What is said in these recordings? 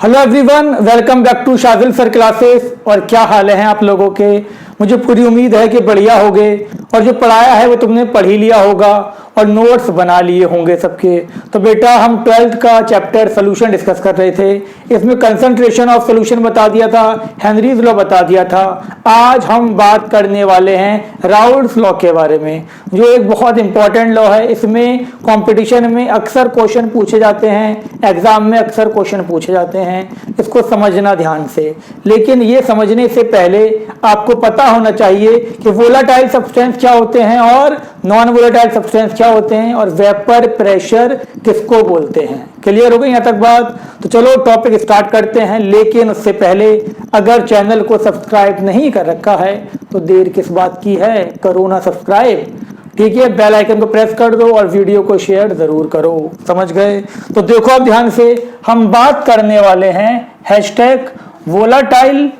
Hello everyone, welcome back to Shajil sir classes. और क्या हाल है आप लोगों के? मुझे पूरी उम्मीद है कि बढ़िया होगे और जो पढ़ाया है वो तुमने पढ़ ही लिया होगा और नोट्स बना लिए होंगे सबके। तो बेटा हम 12th का चैप्टर सोल्यूशन डिस्कस कर रहे थे। इसमें कंसंट्रेशन ऑफ सोल्यूशन बता दिया था, हेनरीज लॉ बता दिया था। आज हम बात करने वाले हैं राउल्ट्स लॉ के बारे में, जो एक बहुत इंपॉर्टेंट लॉ है। इसमें कंपटीशन में अक्सर क्वेश्चन पूछे जाते हैं, एग्जाम में अक्सर क्वेश्चन पूछे जाते हैं। इसको समझना ध्यान से। लेकिन ये समझने से पहले आपको पता होना चाहिए कि वोलेटाइल सब्सटेंस क्या होते हैं और नॉन वोलेटाइल सब्सटेंस क्या होते हैं और वेपर प्रेशर किसको बोलते हैं। क्लियर हो गई यहाँ तक बात? तो चलो टॉपिक स्टार्ट करते हैं। लेकिन उससे पहले अगर चैनल को सब्सक्राइब नहीं कर रखा है तो देर किस बात की है, करो ना सब्सक्राइब। ठीक है, बेल आइकन को प्रेस कर दो और वीडियो को शेयर जरूर करो। समझ गए? तो देखो अब ध्यान से, हम बात करने वाले हैं hashtag volatile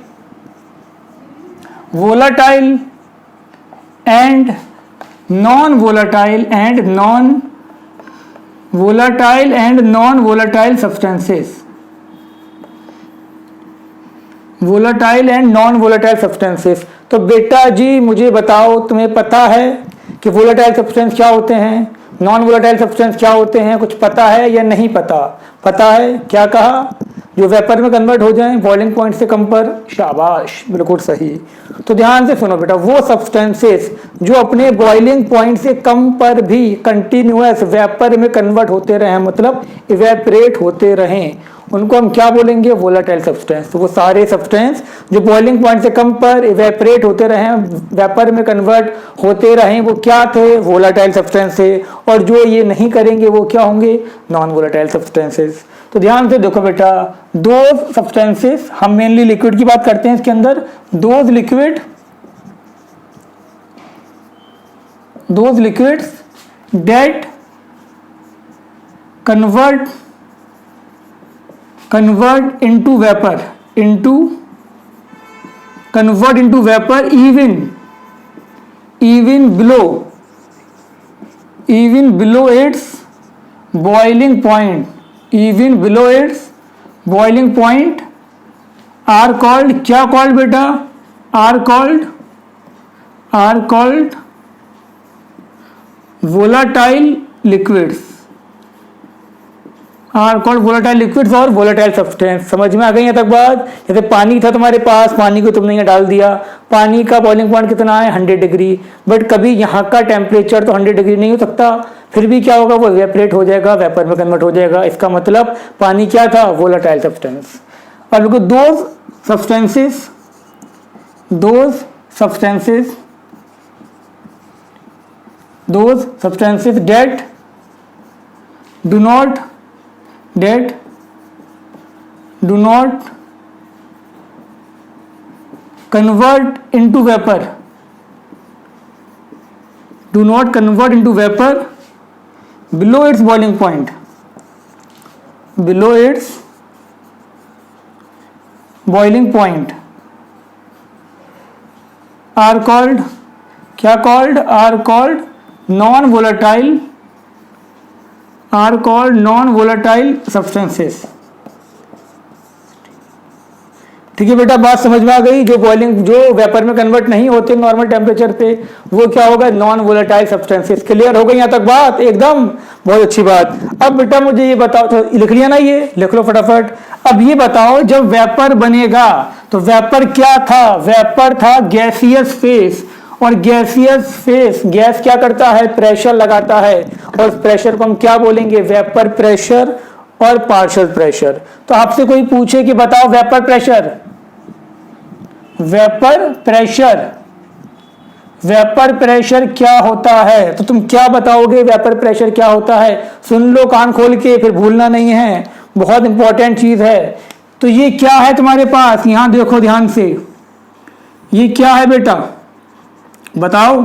and non volatile substances. Volatile and non volatile substances. तो बेटा जी मुझे बताओ, तुम्हें पता है कि वोलेटाइल सब्सटेंस क्या होते हैं, नॉन वोलेटाइल सब्सटेंस क्या होते हैं? कुछ पता है या नहीं पता? पता है? क्या कहा? जो वेपर में कन्वर्ट हो जाएं बॉइलिंग पॉइंट से कम पर। शाबाश, बिल्कुल सही। तो ध्यान से सुनो बेटा, वो सब्सटेंसेस जो अपने बॉइलिंग पॉइंट से कम पर भी कंटिन्यूअस वेपर में कन्वर्ट होते रहें, मतलब इवेपरेट होते रहें, उनको हम क्या बोलेंगे? Volatile substance. तो वो सारे सब्सटेंस जो बॉइलिंग पॉइंट से कम पर इवेपरेट होते रहें, वेपर में कन्वर्ट होते रहें, वो क्या थे? वोलेटाइल सब्सटेंस थे। और जो ये नहीं करेंगे वो क्या होंगे? Non volatile substances. तो ध्यान से देखो बेटा, दो सब्सटेंसेस, हम मेनली लिक्विड की बात करते हैं इसके अंदर। Those liquids that convert into vapor even below its boiling point are called, क्या called बेटा? are called volatile liquids और वोलेटाइल सब्सटेंस। समझ में आ गई यहाँ तक बात? जैसे पानी था तुम्हारे पास, पानी को तुमने यहाँ डाल दिया, पानी का बॉइलिंग पॉइंट कितना है? 100 डिग्री। बट कभी यहाँ का टेम्परेचर तो 100 डिग्री नहीं हो सकता, फिर भी क्या होगा? वो इवेपरेट हो जाएगा, वेपर में कन्वर्ट हो जाएगा। इसका मतलब पानी क्या था? Volatile substance. और बिल्कुल those substances that do not convert into vapor below its boiling point are called, क्या called? are called non-volatile substances। ठीक है बेटा, बात समझ में आ गई? जो वेपर में कन्वर्ट नहीं होते नॉर्मल टेम्परेचर पे, वो क्या होगा? Non volatile substances. क्लियर हो गई यहाँ तक बात? एकदम बहुत अच्छी बात। अब बेटा मुझे ये बताओ, तो लिख लिया ना? ये लिख लो फटाफट। अब ये बताओ, जब वेपर बनेगा तो वेपर क्या था? वेपर था गैसियस फेस। और गैसियस फेस, गैस क्या करता है? प्रेशर लगाता है। और प्रेशर को हम क्या बोलेंगे? वेपर प्रेशर और पार्शियल प्रेशर। तो आपसे कोई पूछे कि बताओ वेपर प्रेशर क्या होता है, तो तुम क्या बताओगे? वेपर प्रेशर क्या होता है? सुन लो कान खोल के, फिर भूलना नहीं है, बहुत इंपॉर्टेंट चीज है। तो ये क्या है तुम्हारे पास? यहां देखो ध्यान से, ये क्या है बेटा? बताओ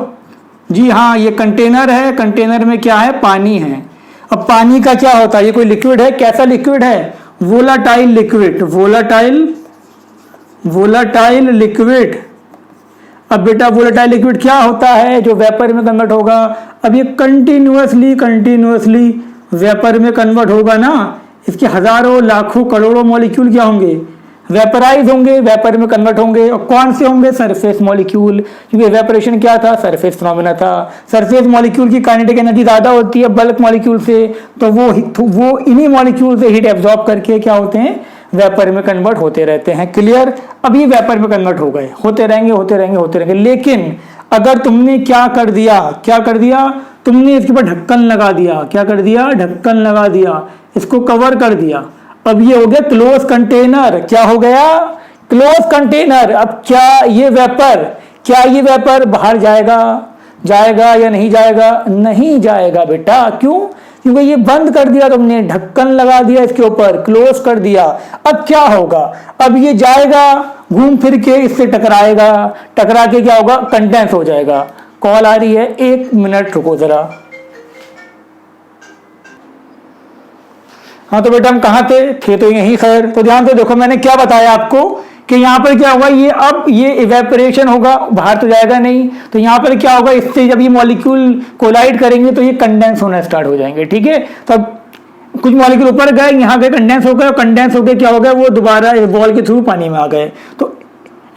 जी। हाँ, ये कंटेनर है, कंटेनर में क्या है? पानी है। अब पानी का क्या होता है? ये कोई लिक्विड है। कैसा लिक्विड है? Volatile liquid. अब बेटा वोलेटाइल लिक्विड क्या होता है? जो वेपर में कन्वर्ट होगा। अब ये कंटिन्यूअसली वेपर में कन्वर्ट होगा ना, इसके हजारों लाखों करोड़ों मॉलिक्यूल क्या होंगे, वेपराइज होंगे, वेपर में कन्वर्ट होंगे। और कौन से होंगे, सरफेस मॉलिक्यूल, क्योंकि वेपोरेशन क्या था, सरफेस फिनोमेना था। सरफेस मॉलिक्यूल की काइनेटिक एनर्जी ज्यादा होती है बल्क मॉलिक्यूल से, तो वो इन्हीं मॉलिक्यूल से हीट एब्जॉर्ब करके क्या होते हैं, वेपर में कन्वर्ट होते रहते हैं। क्लियर। अब ये वेपर में कन्वर्ट हो गए, होते रहेंगे होते रहेंगे होते रहेंगे। लेकिन अगर तुमने क्या कर दिया, तुमने इसके ऊपर ढक्कन लगा दिया, क्या कर दिया, ढक्कन लगा दिया, इसको कवर कर दिया। अब ये हो गया क्लोज कंटेनर। क्या हो गया, क्लोज कंटेनर। अब क्या ये वेपर बाहर जाएगा या नहीं जाएगा, नहीं जाएगा बेटा। क्यों, क्योंकि ये बंद कर दिया तुमने, ढक्कन लगा दिया इसके ऊपर, क्लोज कर दिया। अब क्या होगा, अब ये जाएगा घूम फिर के इससे टकराएगा, टकरा के क्या होगा, कंडेंस हो जाएगा। कॉल आ रही है, 1 मिनट रुको जरा। हाँ तो बेटा हम कहाँ थे तो यहीं। खैर तो ध्यान से देखो, मैंने क्या बताया आपको कि यहाँ पर क्या होगा, ये अब ये इवेपोरेशन होगा, बाहर तो जाएगा नहीं। तो यहाँ पर क्या होगा, इससे जब ये मॉलिक्यूल कोलाइड करेंगे तो ये कंडेंस होना स्टार्ट हो जाएंगे। ठीक है, तो अब कुछ मॉलिक्यूल ऊपर गए, यहाँ गए, कंडेंस हो गए, कंडेंस हो गए क्या हो गया, वो दोबारा वॉल के थ्रू पानी में आ गए। तो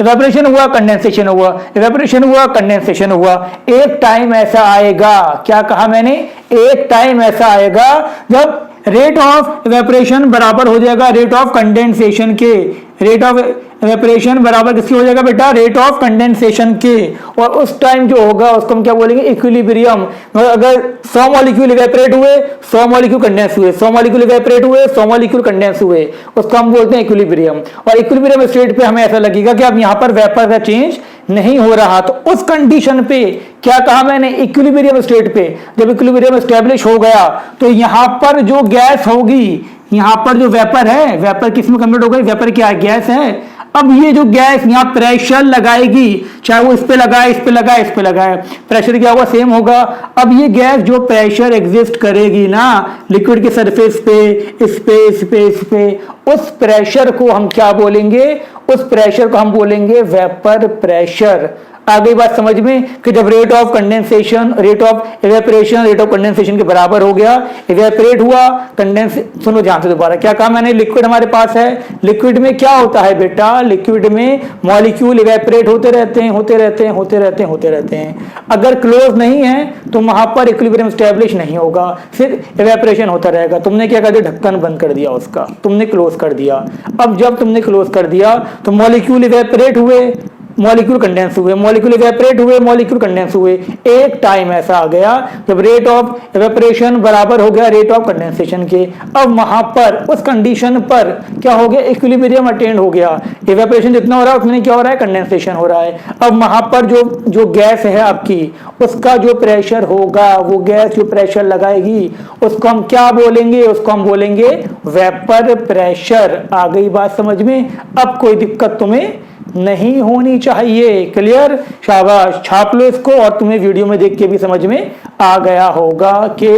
इवेपोरेशन हुआ, कंडेंसेशन हुआ, इवेपोरेशन हुआ, कंडेंसेशन हुआ। एक टाइम ऐसा आएगा, क्या कहा मैंने, एक टाइम ऐसा आएगा जब रेट ऑफ इवेपोरेशन बराबर हो जाएगा रेट ऑफ कंडेंसेशन के। रेट ऑफ इवेपोरेशन बराबर किसकी हो जाएगा बेटा, रेट ऑफ कंडेंसेशन के। और उस टाइम जो होगा उसको हम क्या बोलेंगे, इक्विलिब्रियम। अगर 100 मॉलिक्यूल इवेपोरेट हुए, 100 मॉलिक्यूल कंडेंस हुए, 100 मॉलिक्यूल इवेपोरेट हुए, 100 मॉलिक्यूल कंडेंस हुए, उसको हम बोलते हैं इक्विलिब्रियम। और इक्विलिब्रियम स्टेट पे हमें ऐसा लगेगा कि अब यहाँ पर वेपर का चेंज नहीं हो रहा। तो उस कंडीशन पे क्या कहा मैंने, इक्विलिब्रियम स्टेट पे जब इक्विलिब्रियम एस्टेब्लिश हो गया तो यहां पर जो गैस होगी, यहां पर जो वेपर है, वेपर किस में कन्वर्ट हो गई, वेपर क्या है, गैस है। अब ये जो गैस यहाँ प्रेशर लगाएगी, चाहे वो इस पे लगाए, इस पे लगाए, इस पे लगाए, प्रेशर क्या होगा, सेम होगा। अब ये गैस जो प्रेशर एग्जिस्ट करेगी ना लिक्विड के सरफेस पे, इस पे, इस पे, इस पे, उस प्रेशर को हम क्या बोलेंगे, उस प्रेशर को हम बोलेंगे वेपर प्रेशर। आ गई बात समझ में कि जब rate of condensation, rate of evaporation rate of condensation के बराबर हो गया, इवेपोरेट हुआ, कंडेंस, सुनो ध्यान से दोबारा, क्या कहा मैंने, लिक्विड हमारे पास है। लिक्विड में क्या होता है बेटा, लिक्विड में मॉलिक्यूल इवेपोरेट होते रहते हैं, होते रहते हैं, होते रहते हैं, होते रहते हैं। अगर क्लोज नहीं है तो वहां पर इक्विलिब्रियम स्टैब्लिश नहीं होगा, फिर इवेपोरेशन होता रहेगा। तुमने क्या कर दिया, ढक्कन बंद कर दिया उसका, तुमने क्लोज कर दिया। अब जब तुमने क्लोज कर दिया तो मॉलिक्यूल इवेपोरेट हुए, मॉलिक्यूल कंडेंस हुए, मॉलिक्यूल इवेपोरेट हुए, मॉलिक्यूल कंडेंस हुए। एक टाइम ऐसा आ गया जब रेट ऑफ इवेपोरेशन बराबर हो गया रेट ऑफ कंडेंसेशन के। अब वहां पर उस कंडीशन पर क्या हो गया, इक्विलिब्रियम अटेंड हो गया। इवेपोरेशन जितना हो रहा है उतने क्या हो रहा है, कंडेंसेशन हो रहा है। अब वहां पर जो गैस है आपकी, उसका जो प्रेशर होगा, वो गैस जो प्रेशर लगाएगी उसको हम क्या बोलेंगे, उसको हम बोलेंगे वेपर प्रेशर। आ गई बात समझ में, अब कोई दिक्कत तुम्हें नहीं होनी चाहिए। क्लियर, शाबाश, छाप लो इसको। और तुम्हें वीडियो में देख के भी समझ में आ गया होगा कि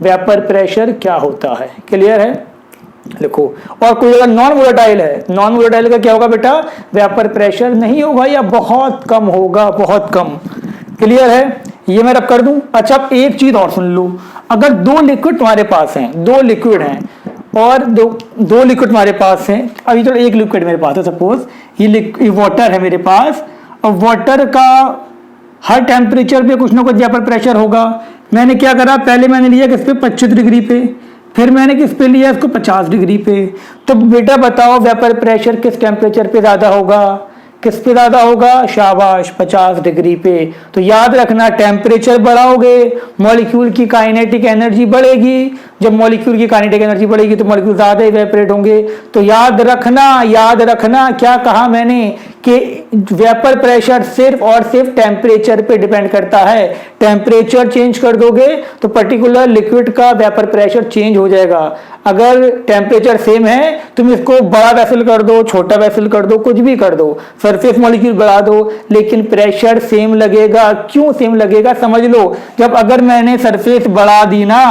वेपर प्रेशर क्या होता है। क्लियर है, लिखो। और कोई अगर नॉन वोलेटाइल है, नॉन वोलेटाइल का क्या होगा बेटा, वेपर प्रेशर नहीं होगा या बहुत कम होगा, बहुत कम। क्लियर है, ये मैं रब कर दूं। अच्छा, अब एक चीज और सुन लो, अगर दो लिक्विड तुम्हारे पास हैं, दो लिक्विड हैं और दो लिक्विड तुम्हारे पास हैं, अभी तो एक लिक्विड मेरे पास है, सपोज ये वाटर है मेरे पास, और वाटर का हर टेम्परेचर पे कुछ ना कुछ वेपर प्रेशर होगा। मैंने क्या करा, पहले मैंने लिया किस पे, 25 डिग्री पे, फिर मैंने किस पे लिया, इसको 50 डिग्री पे। तो बेटा बताओ वेपर प्रेशर किस टेम्परेचर पे ज्यादा होगा, किस पे ज्यादा होगा, शाबाश, 50 डिग्री पे। तो याद रखना, टेम्परेचर बढ़ाओगे मॉलिक्यूल की काइनेटिक एनर्जी बढ़ेगी। जब मॉलिक्यूल की काइनेटिक एनर्जी बढ़ेगी तो मॉलिक्यूल ज्यादा इवेपोरेट होंगे। तो याद रखना क्या कहा मैंने कि वेपर प्रेशर सिर्फ और सिर्फ टेम्परेचर पे डिपेंड करता है। टेम्परेचर चेंज कर दोगे तो पर्टिकुलर लिक्विड का वेपर प्रेशर चेंज हो जाएगा। अगर टेम्परेचर सेम है, तुम इसको बड़ा वेसल कर दो, छोटा वेसल कर दो, कुछ भी कर दो, सरफेस मॉलिक्यूल बढ़ा दो, लेकिन प्रेशर सेम लगेगा। क्यों सेम लगेगा, समझ लो। जब अगर मैंने सरफेस बढ़ा दी ना,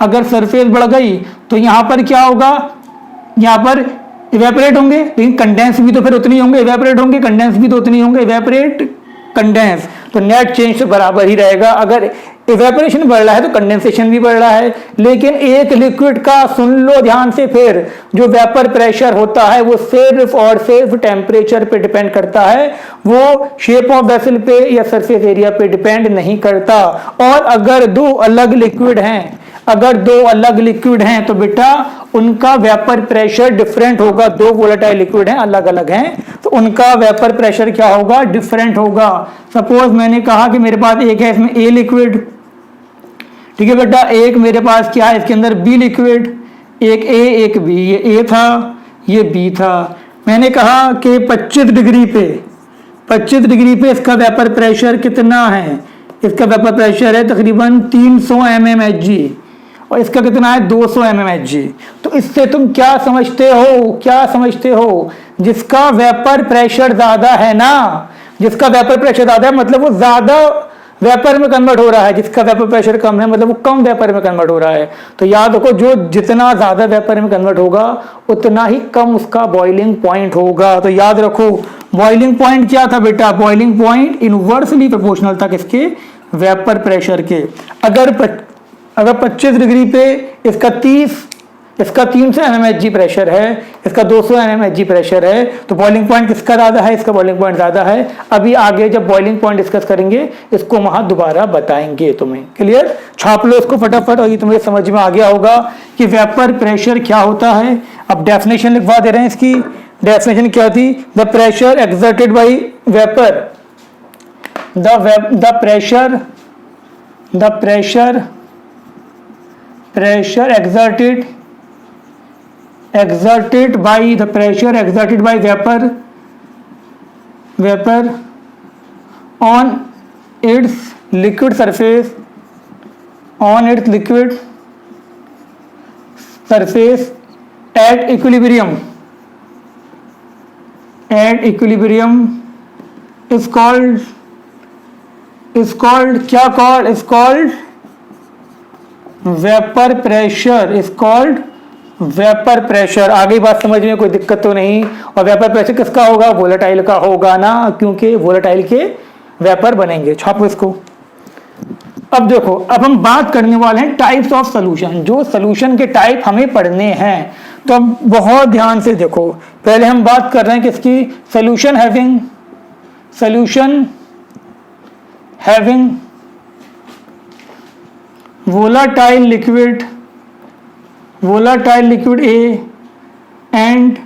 अगर सरफेस बढ़ गई तो यहां पर क्या होगा, यहां पर इवेपोरेट होंगे, लेकिन कंडेंस भी तो फिर उतनी होंगे, इवेपोरेट होंगे, कंडेंस भी तो उतनी होंगे, इवेपोरेट कंडेंस, तो नेट चेंज तो बराबर ही रहेगा। अगर इवेपोरेशन बढ़ रहा है तो कंडेंसेशन भी बढ़ रहा है। लेकिन एक लिक्विड का, सुन लो ध्यान से, फिर जो वेपर प्रेशर होता है वो सिर्फ और सिर्फ टेम्परेचर पे डिपेंड करता है, वो शेप ऑफ वेसल पे या सरफेस एरिया पे डिपेंड नहीं करता। और अगर दो अलग लिक्विड हैं तो बेटा उनका वेपर प्रेशर डिफरेंट होगा। दो वोलेटाइल लिक्विड हैं, अलग अलग हैं, तो उनका वेपर प्रेशर क्या होगा, डिफरेंट होगा। सपोज मैंने कहा कि मेरे पास एक है इसमें ए लिक्विड, ठीक है बेटा, एक मेरे पास क्या है इसके अंदर बी लिक्विड, एक ए एक बी, ये ए था ये बी था। मैंने कहा कि 25 डिग्री पे इसका वेपर प्रेशर कितना है, इसका वेपर प्रेशर है तकरीबन 300 mmHg और इसका कितना है 200 mmHg। तो इससे तुम क्या समझते हो, जिसका वेपर प्रेशर ज्यादा है ना, जिसका वेपर प्रेशर ज्यादा है मतलब वो ज्यादा वेपर में कन्वर्ट हो रहा है, जिसका वेपर प्रेशर कम है मतलब वो कम वेपर में कन्वर्ट हो रहा है। तो याद रखो, जो जितना ज्यादा वेपर में कन्वर्ट होगा उतना ही कम उसका बॉइलिंग पॉइंट होगा। तो याद रखो बॉइलिंग पॉइंट क्या था बेटा, बॉइलिंग पॉइंट इनवर्सली प्रोपोर्शनल था किसके, वेपर प्रेशर के। अगर 25 डिग्री पे इसका 300 mmHg प्रेशर है, इसका 200 mmHg प्रेशर है, तो बॉइलिंग पॉइंट किसका ज्यादा है, इसका बॉइलिंग पॉइंट ज्यादा है। अभी आगे जब बॉइलिंग पॉइंट डिस्कस करेंगे इसको वहां दोबारा बताएंगे तुम्हें। क्लियर, छाप लो इसको फटाफट और ये तुम्हें समझ में आ गया होगा कि वेपर प्रेशर क्या होता है। अब डेफिनेशन लिखवा दे रहे हैं इसकी। डेफिनेशन क्या थी, the pressure exerted by vapour, the pressure exerted by vapor on its liquid surface at equilibrium is called vapour pressure. आगे बात समझ में कोई दिक्कत तो नहीं। और वेपर प्रेशर किसका होगा, वोलेटाइल का होगा ना, क्योंकि वोलेटाइल के वेपर बनेंगे। छापो इसको। अब देखो, अब हम बात करने वाले हैं टाइप्स ऑफ सॉल्यूशन, जो सॉल्यूशन के टाइप हमें पढ़ने हैं। तो अब बहुत ध्यान से देखो, पहले हम बात कर रहे हैं किसकी, solution having volatile liquid A and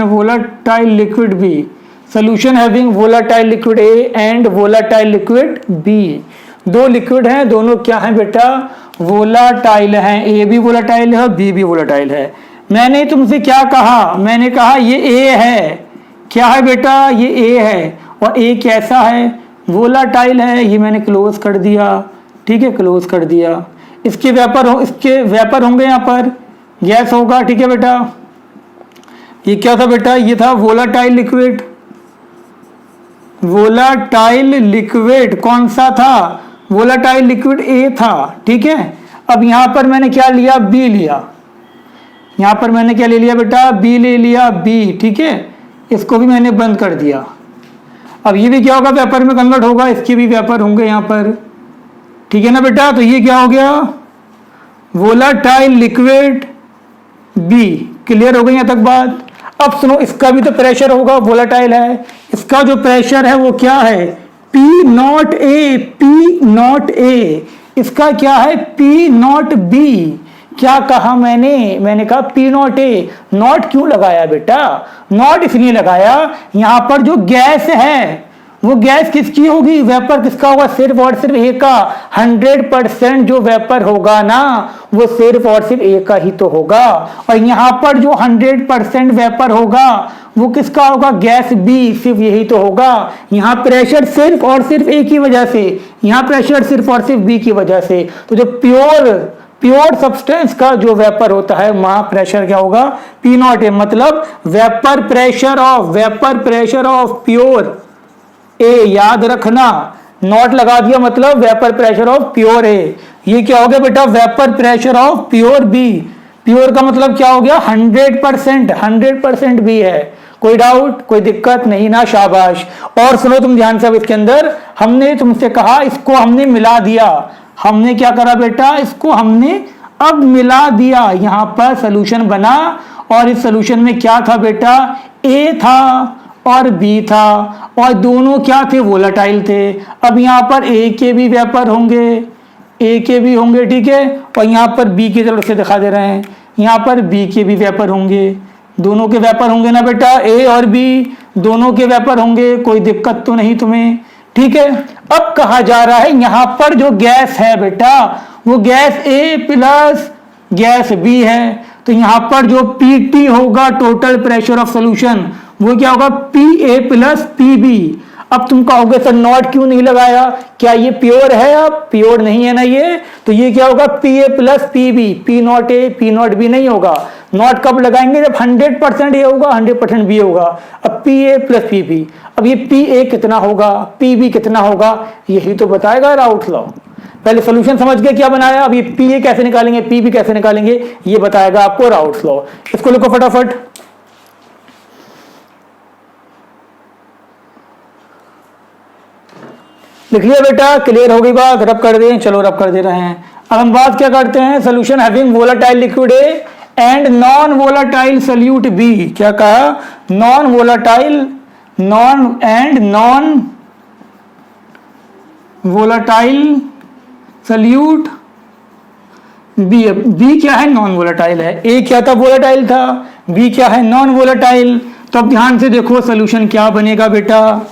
volatile liquid B, solution having volatile liquid A and volatile liquid B। दो लिक्विड हैं, दोनों क्या हैं बेटा, वोलाटाइल हैं। ए भी वोलाटाइल है और बी भी वोलाटाइल है। मैंने तुमसे क्या कहा, मैंने कहा ये ए है, क्या है बेटा, ये ए है। और ए कैसा है, वोलाटाइल है, ये मैंने क्लोज कर दिया, ठीक है, क्लोज कर दिया। इसके वेपर होंगे, यहाँ पर गैस होगा, ठीक है बेटा। ये क्या था बेटा, ये था वोलाटाइल लिक्विड। कौन सा था, वोलाटाइल लिक्विड ए था, ठीक है। अब यहाँ पर मैंने क्या लिया, बी लिया। यहाँ पर मैंने क्या ले लिया बेटा, बी ले लिया, बी, ठीक है। इसको भी मैंने बंद कर दिया। अब ये भी क्या होगा, वेपर में कन्वर्ट होगा, इसके भी वेपर होंगे यहाँ पर, ठीक है ना बेटा। तो ये क्या हो गया, वोलाटाइल लिक्विड बी। क्लियर हो गई यहाँ तक बात। अब सुनो, इसका भी तो प्रेशर होगा, वोलाटाइल है, इसका जो प्रेशर है वो क्या है, P नॉट ए। इसका क्या है, P नॉट बी। क्या कहा मैंने कहा P नॉट ए। नॉट क्यों लगाया बेटा, नॉट इसलिए लगाया, यहां पर जो गैस है वो गैस किसकी होगी, वेपर किसका होगा, सिर्फ और सिर्फ ए का। 100% जो वेपर होगा ना वो सिर्फ और सिर्फ ए का ही तो होगा। और यहां पर जो 100% वेपर होगा वो किसका होगा, गैस बी, सिर्फ यही तो होगा। यहाँ प्रेशर सिर्फ और सिर्फ ए की वजह से, यहाँ प्रेशर सिर्फ और सिर्फ बी की वजह से। तो जो प्योर सब्सटेंस का जो वेपर होता है वहां प्रेशर क्या होगा, P नॉट ए। मतलब vapour pressure of pure A. याद रखना, नॉट लगा दिया मतलब vapour pressure of pure A. ये क्या हो गया बेटा, vapour pressure of pure B. Pure का मतलब क्या हो गया, 100% बी है। कोई डाउट, कोई दिक्कत नहीं ना? शाबाश। और सुनो तुम ध्यान से, अब इसके अंदर हमने तुमसे कहा इसको हमने मिला दिया। हमने क्या करा बेटा? इसको हमने अब मिला दिया, यहां पर सोल्यूशन बना। और इस सोल्यूशन में क्या था बेटा? ए था और बी था, और दोनों क्या थे? वोलेटाइल थे। अब यहां पर ए के भी वेपर होंगे, ए के भी होंगे, ठीक है। और यहाँ पर बी की तरफ से दिखा दे रहे हैं, यहाँ पर बी के भी वेपर होंगे। दोनों के वेपर होंगे ना बेटा? ए और बी दोनों के वेपर होंगे, कोई दिक्कत तो नहीं तुम्हें, ठीक है। अब कहा जा रहा है यहाँ पर जो गैस है बेटा, वो gas A plus gas B है। तो यहाँ पर जो पीटी होगा, टोटल प्रेशर ऑफ सोल्यूशन, वो क्या होगा? P A plus P B. अब तुम कहोगे सर नॉट क्यों नहीं लगाया? क्या ये प्योर है? अब प्योर नहीं है ना ये, तो ये क्या होगा? P A plus P B. P not A P not B नहीं होगा। नॉट कब लगाएंगे? जब 100% ए होगा, 100% बी होगा। अब P A plus P B, अब ये पी ए कितना होगा, पी बी कितना होगा, यही तो बताएगा राउथ लॉ। पहले सोल्यूशन समझ गए क्या बनाया, अब ये पी ए कैसे निकालेंगे, पी बी कैसे निकालेंगे, ये बताएगा आपको राउथ लॉ। इसको लिखो फटाफट। लिख लिया बेटा? क्लियर हो गई बात? रब कर दें? चलो रब कर दे रहे हैं। अब हम बात क्या करते हैं? Solution having volatile liquid A and non volatile solute B. क्या कहा? Non volatile, non and non volatile solute B. B क्या है? नॉन वोलेटाइल है। ए क्या था? वोलेटाइल था। बी क्या है? Non volatile. तो अब ध्यान से देखो सोल्यूशन क्या बनेगा बेटा।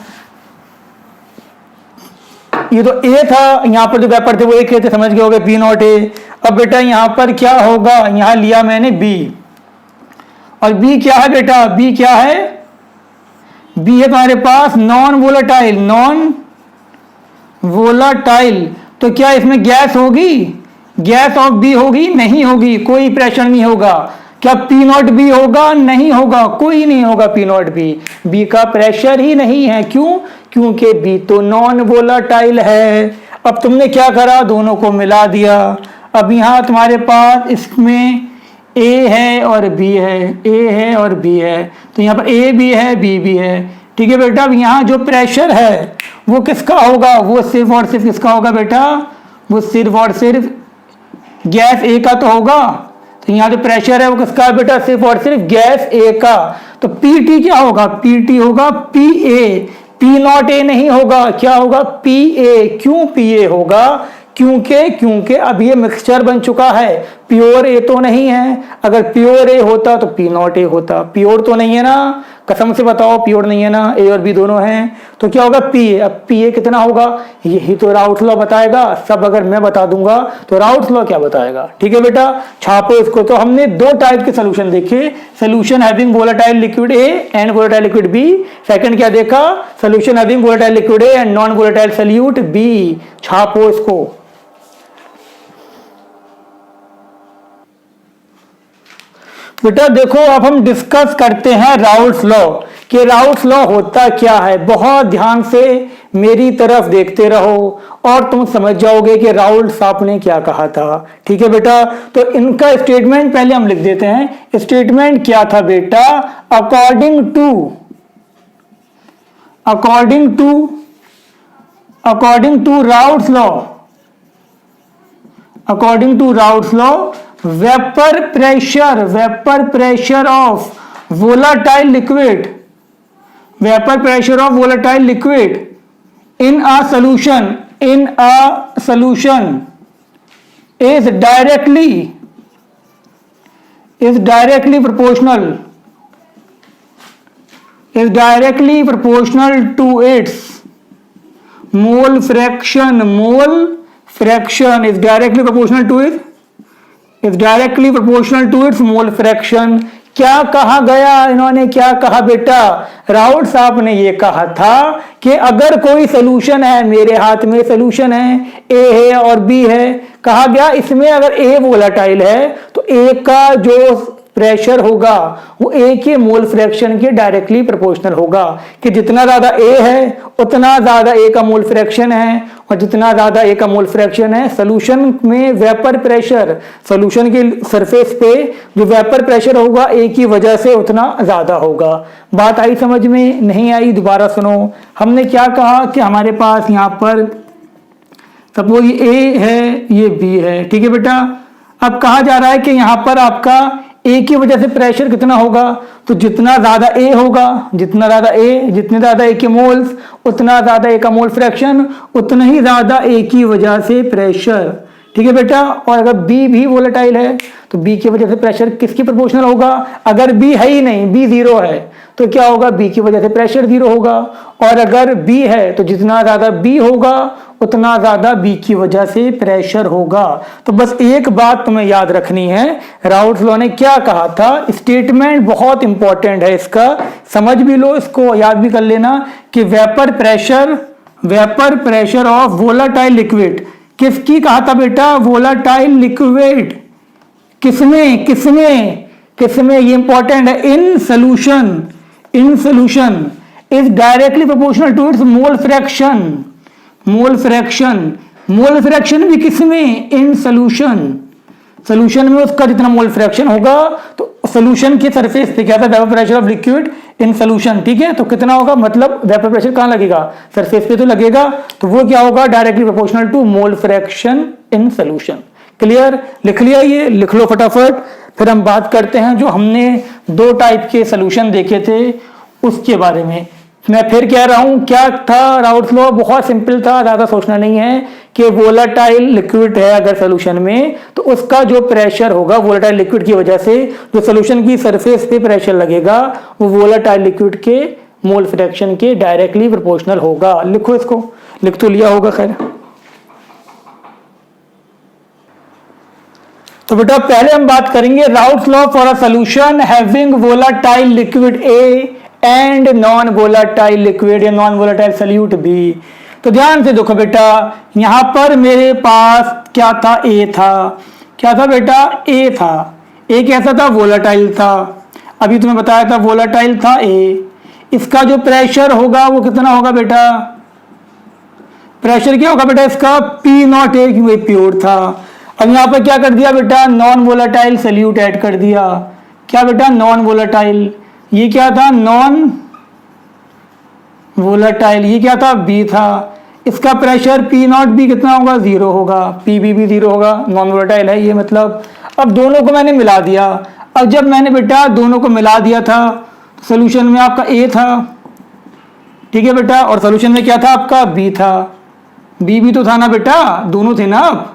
ये तो ए था, यहां पर जो वेपर थे वो एक थे, समझ गए होगे, बी नॉट ए। अब बेटा यहां पर क्या होगा? यहां लिया मैंने बी, और बी क्या है बेटा? बी क्या है? बी है तुम्हारे पास नॉन वोलेटाइल, नॉन वोलेटाइल। तो क्या इसमें गैस होगी? गैस ऑफ बी होगी? नहीं होगी, कोई प्रेशर नहीं होगा। क्या पी नॉट बी होगा? नहीं होगा, कोई नहीं होगा पी नॉट बी। बी का प्रेशर ही नहीं है। क्यों? क्योंकि बी तो नॉन वोलेटाइल है। अब तुमने क्या करा? दोनों को मिला दिया। अब यहां तुम्हारे पास इसमें ए है और बी है, ए है और बी है, तो यहां पर ए भी है, बी भी है, ठीक है बेटा। अब यहां जो प्रेशर है वो किसका होगा? वो सिर्फ और सिर्फ किसका होगा बेटा? वो सिर्फ और सिर्फ गैस ए का तो होगा। तो यहाँ जो प्रेशर है वो किसका है बेटा? सिर्फ और सिर्फ गैस ए का। तो पीटी क्या होगा? पीटी होगा P A, P not a नहीं होगा। क्या होगा? पी ए। क्यों पी ए होगा? क्योंकि अब ये मिक्सचर बन चुका है, प्योर ए तो नहीं है। अगर प्योर ए होता तो पी नॉट ए होता। प्योर तो नहीं है ना, कसम से बताओ प्योर नहीं है ना, ए और बी दोनों हैं। तो क्या होगा? पी ए। अब पी ए कितना होगा? यही तो राउथ लॉ बताएगा। सब अगर मैं बता दूंगा तो राउथ लॉ क्या बताएगा? ठीक है बेटा, छापो इसको। तो हमने दो टाइप के सोल्यूशन देखे, solution having volatile liquid A and volatile liquid B. Second क्या देखा? Solution having volatile liquid A and non volatile solute B. छापो इसको। बेटा देखो, अब हम डिस्कस करते हैं राउथ लॉ, कि राउथ लॉ होता क्या है। बहुत ध्यान से मेरी तरफ देखते रहो और तुम समझ जाओगे कि राउथ साहब ने क्या कहा था। ठीक है बेटा, तो इनका स्टेटमेंट पहले हम लिख देते हैं। स्टेटमेंट क्या था बेटा? According to Raoult law, vapour pressure of volatile liquid in a solution is directly proportional to its mole fraction is directly proportional to its mole fraction। क्या कहा गया? इन्होंने क्या कहा बेटा? राउथ साहब ने ये कहा था कि अगर कोई सोल्यूशन है, मेरे हाथ में सोल्यूशन है, ए है और बी है, कहा गया इसमें अगर ए वोलेटाइल है तो ए का जो प्रेशर होगा वो ए के मोल फ्रैक्शन के डायरेक्टली प्रोपोर्शनल होगा, कि जितना ज्यादा ए है उतना ज्यादा ए का मोल फ्रैक्शन है, और जितना ज्यादा ए का मोल फ्रैक्शन है सॉल्यूशन में वेपर प्रेशर, सॉल्यूशन के सरफेस पे जो वेपर प्रेशर होगा ए की वजह से उतना ज्यादा होगा। बात आई समझ में? नहीं आई? दोबारा सुनो। हमने क्या कहा कि हमारे पास यहाँ पर सपोज ये ए है, ये बी है, ठीक है बेटा। अब कहा जा रहा है कि यहां पर आपका ए की वजह से प्रेशर कितना होगा, तो जितना ज्यादा ए होगा, जितना ज्यादा ए, जितने ज्यादा ए के मोल्स उतना ज्यादा ए का मोल फ्रैक्शन, उतना ही ज्यादा ए की वजह से प्रेशर, ठीक है बेटा। और अगर बी भी वोलेटाइल है तो बी की वजह से प्रेशर किसकी प्रोपोर्शनल होगा? अगर बी है ही नहीं, बी जीरो है तो क्या होगा? बी की वजह से प्रेशर जीरो होगा। और अगर बी है तो जितना ज्यादा बी होगा उतना ज्यादा बी की वजह से प्रेशर होगा। तो बस एक बात तुम्हें याद रखनी है, राउल्ट्स लॉ ने क्या कहा था, स्टेटमेंट बहुत इंपॉर्टेंट है इसका, समझ भी लो, इसको याद भी कर लेना कि vapour pressure of volatile liquid, किसकी कहा था बेटा? Volatile liquid. किसमें किसमें किसमें? ये इंपॉर्टेंट है। In solution is directly proportional to its mole fraction. Mole fraction भी किसमें? इन सोल्यूशन में उसका जितना मोल फ्रैक्शन होगा, तो सोल्यूशन के सरफेस पे क्या था? Vapour pressure of liquid in solution, ठीक है। तो कितना होगा? मतलब वेपर प्रेशर कहां लगेगा? सरफेस पे तो लगेगा, तो वो क्या होगा? Directly proportional to mole fraction in solution. Clear? लिख लिया? ये लिख लो फटाफट। फिर हम बात करते हैं जो हमने दो टाइप के सोल्यूशन देखे थे उसके बारे में। मैं फिर कह रहा हूं, क्या था राउल्ट्स लॉ? बहुत सिंपल था, ज्यादा सोचना नहीं है कि वोलाटाइल लिक्विड है अगर सोल्यूशन में, तो उसका जो प्रेशर होगा वोलाटाइल लिक्विड की वजह से जो सोल्यूशन की सरफेस पे प्रेशर लगेगा वो वोलाटाइल लिक्विड के मोल फ्रैक्शन के डायरेक्टली प्रोपोर्शनल होगा। लिखो इसको, लिख तो लिया होगा खैर। तो बेटा पहले हम बात करेंगे Raoult's law for a solution having volatile liquid A and non volatile liquid या नॉन वोलाटाइल सॉल्यूट बी। तो ध्यान से देखो बेटा, यहां पर मेरे पास क्या था? ए था। क्या था बेटा? ए था। ए कैसा था? वोलाटाइल था। अभी तुम्हें बताया था वोलाटाइल था ए। इसका जो प्रेशर होगा वो कितना होगा बेटा? प्रेशर क्या होगा बेटा इसका? पी नॉट ए, क्योंकि प्योर था। अब यहां पर क्या कर दिया बेटा? नॉन वोलाटाइल सॉल्यूट ऐड कर दिया। क्या बेटा? Non volatile. ये क्या था? Non volatile. ये क्या था? बी था। इसका प्रेशर पी नॉट बी कितना होगा? जीरो होगा। पी बी भी जीरो होगा, नॉन वोलाटाइल है ये मतलब। अब दोनों को मैंने मिला दिया। अब जब मैंने बेटा दोनों को मिला दिया था सोल्यूशन में आपका ए था, ठीक है बेटा, और सोल्यूशन में क्या था आपका? बी था। बी भी तो था ना बेटा, दोनों थे ना। अब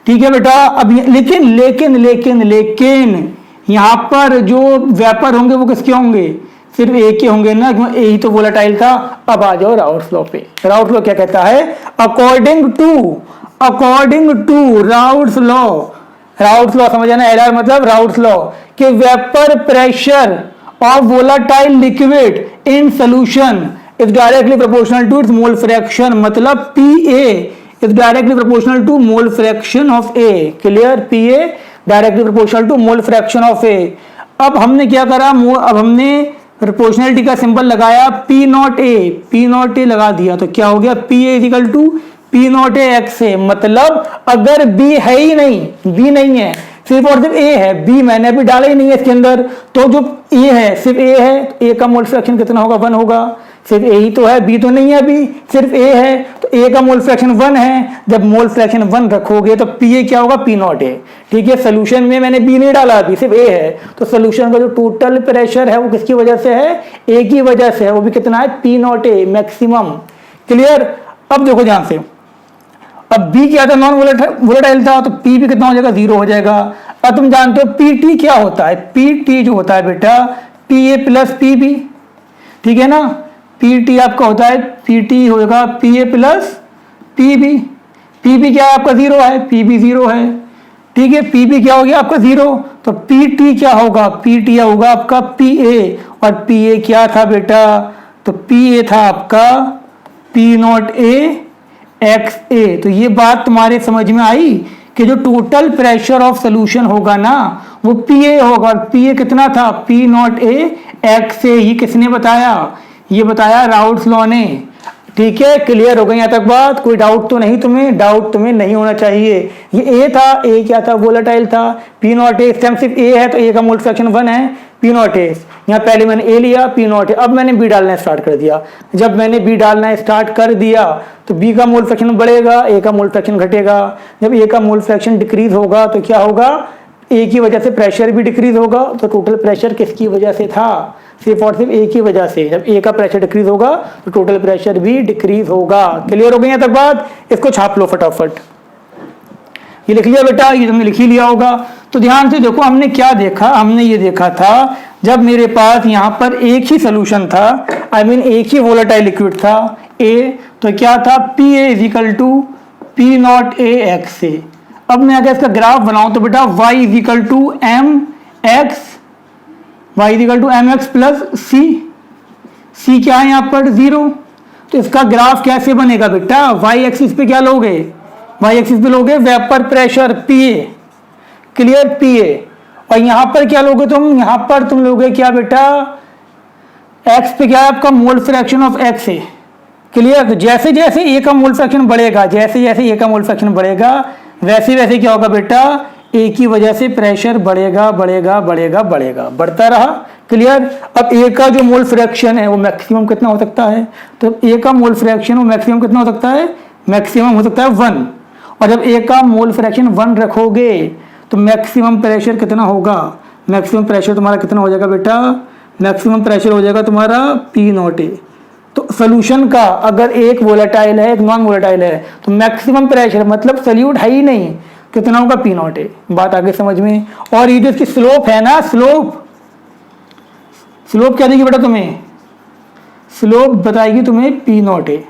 ठीक है बेटा। अब लेकिन लेकिन लेकिन लेकिन यहां पर जो वेपर होंगे वो किसके होंगे? सिर्फ ए के होंगे ना, क्योंकि ए ही तो वोलेटाइल था। अब आ जाओ राउल्ट्स लॉ पे। राउल्ट्स लॉ क्या कहता है? अकॉर्डिंग टू राउल्ट्स लॉ समझ आना, एलआर मतलब राउल्ट्स लॉ, कि vapour pressure of volatile liquid in solution is directly proportional to its mole fraction. मतलब PA is directly proportional to mole fraction of A. Clear? PA directly proportional to mole fraction of A. अब हमने क्या करा? अब हमने proportionality का symbol लगाया, P not A लगा दिया, तो क्या हो गया? PA equal to P not A x A। मतलब अगर B है ही नहीं, B नहीं है, सिर्फ और सिर्फ A है, B मैंने अभी डाला ही नहीं है इसके अंदर, तो जो A है सिर्फ A है, A का मोल फ्रैक्शन कितना होगा? 1 होगा। सिर्फ ए ही तो है, बी तो नहीं है, अभी सिर्फ ए है, तो ए का मोल फ्रैक्शन 1 है। जब मोल फ्रैक्शन 1 रखोगे तो पी ए क्या होगा? P not A. ठीक है, सोल्यूशन में मैंने बी नहीं डाला, अभी सिर्फ ए है, तो सोल्यूशन का जो टोटल प्रेशर है वो किसकी वजह से है? ए की वजह से है। वो भी कितना है? P not a maximum. Clear? अब देखो ध्यान से, अब बी क्या था? नॉन वोलेटाइल था, तो पी भी कितना हो जाएगा? 0 हो जाएगा। अब तुम जानते हो पीटी क्या होता है? पीटी जो होता है बेटा, P A plus P B, ठीक है ना। पीटी आपका होता है, पीटी होगा P A plus P B. P B क्या है आपका? 0 है, पी बी 0 है, ठीक है। पी बी क्या हो गया आपका? 0। तो पी टी क्या होगा? पी टी होगा आपका पी ए, और पी ए क्या था बेटा? तो पी ए था आपका पी नॉट ए एक्स ए। तो ये बात तुम्हारे समझ में आई कि जो टोटल प्रेशर ऑफ सोल्यूशन होगा ना वो पीए होगा, और पीए कितना था, P not A x A. ये किसने बताया, ये बताया राउल्ट्स लॉ ने। ठीक है, क्लियर हो गई यहाँ तक बात, कोई डाउट तो नहीं तुम्हें, डाउट तुम्हें नहीं होना चाहिए। ये ए था, ए क्या था, वोलेटाइल था, पी नॉट ए, इस टाइम सिर्फ ए है तो ए का मोल फ्रैक्शन 1 है, पी नॉट ए। यहाँ पहले मैंने ए लिया, पी नॉट ए, अब मैंने बी डालना स्टार्ट कर दिया। जब मैंने बी डालना स्टार्ट कर दिया तो बी का मोल फ्रैक्शन बढ़ेगा, ए का मोल फ्रैक्शन घटेगा। जब ए का मोल फ्रैक्शन डिक्रीज होगा तो क्या होगा, ए की वजह से प्रेशर भी डिक्रीज होगा। तो टोटल प्रेशर किसकी वजह से था, सिर्फ और सिर्फ ए की वजह से। जब ए का प्रेशर डिक्रीज होगा तो टोटल प्रेशर भी डिक्रीज होगा। क्लियर हो गई यहाँ तक बात, इसको छाप लो फटाफट। ये लिख लिया बेटा, ये तुमने लिख ही लिया होगा। तो ध्यान से देखो हमने क्या देखा, हमने ये देखा था जब मेरे पास यहाँ पर एक ही सोल्यूशन था, आई मीन एक ही वोलेटाइल लिक्विड था ए, तो क्या था, P A is equal to P not A x A. अब मैं अगर इसका ग्राफ बनाऊं तो बेटा y is equal to M X, Y is equal to M X plus C. C क्या है यहाँ पर 0, तो इसका ग्राफ कैसे बनेगा बेटा, वाई एक्सिस पे क्या लोगे, वाई एक्सिस पे लोगे vapour pressure P A, clear, P A. और यहां पर क्या लोगे तुम, यहां पर तुम लोगे क्या बेटा, एक्स पे क्या है आपका मोल fraction of x A, clear. तो जैसे जैसे ए का मोल फ्रैक्शन बढ़ेगा, जैसे जैसे ए का मोल फ्रैक्शन बढ़ेगा वैसे वैसे क्या होगा बेटा, ए की वजह से प्रेशर बढ़ेगा बढ़ेगा बढ़ेगा बढ़ेगा, बढ़ता रहा, क्लियर। अब ए का जो मोल फ्रैक्शन है वो मैक्सिमम कितना हो सकता है, तो ए का मोल फ्रैक्शन वो मैक्सिमम कितना हो सकता है, मैक्सिमम हो सकता है 1। और जब ए का मोल फ्रैक्शन 1 रखोगे तो मैक्सिमम प्रेशर कितना होगा, मैक्सिमम प्रेशर तुम्हारा कितना हो जाएगा बेटा, मैक्सिमम प्रेशर हो जाएगा तुम्हारा पी नॉट ए। तो सोल्यूशन का अगर एक वोलेटाइल है एक नॉन वोलेटाइल है तो मैक्सिमम प्रेशर मतलब सल्यूट है ही नहीं, कितना होगा, पी नॉट ए। बात आगे समझ में। और ये जो इसकी स्लोप है ना, स्लोप, स्लोप क्या देगी बेटा तुम्हें, स्लोप बताएगी तुम्हें पी नॉट ए,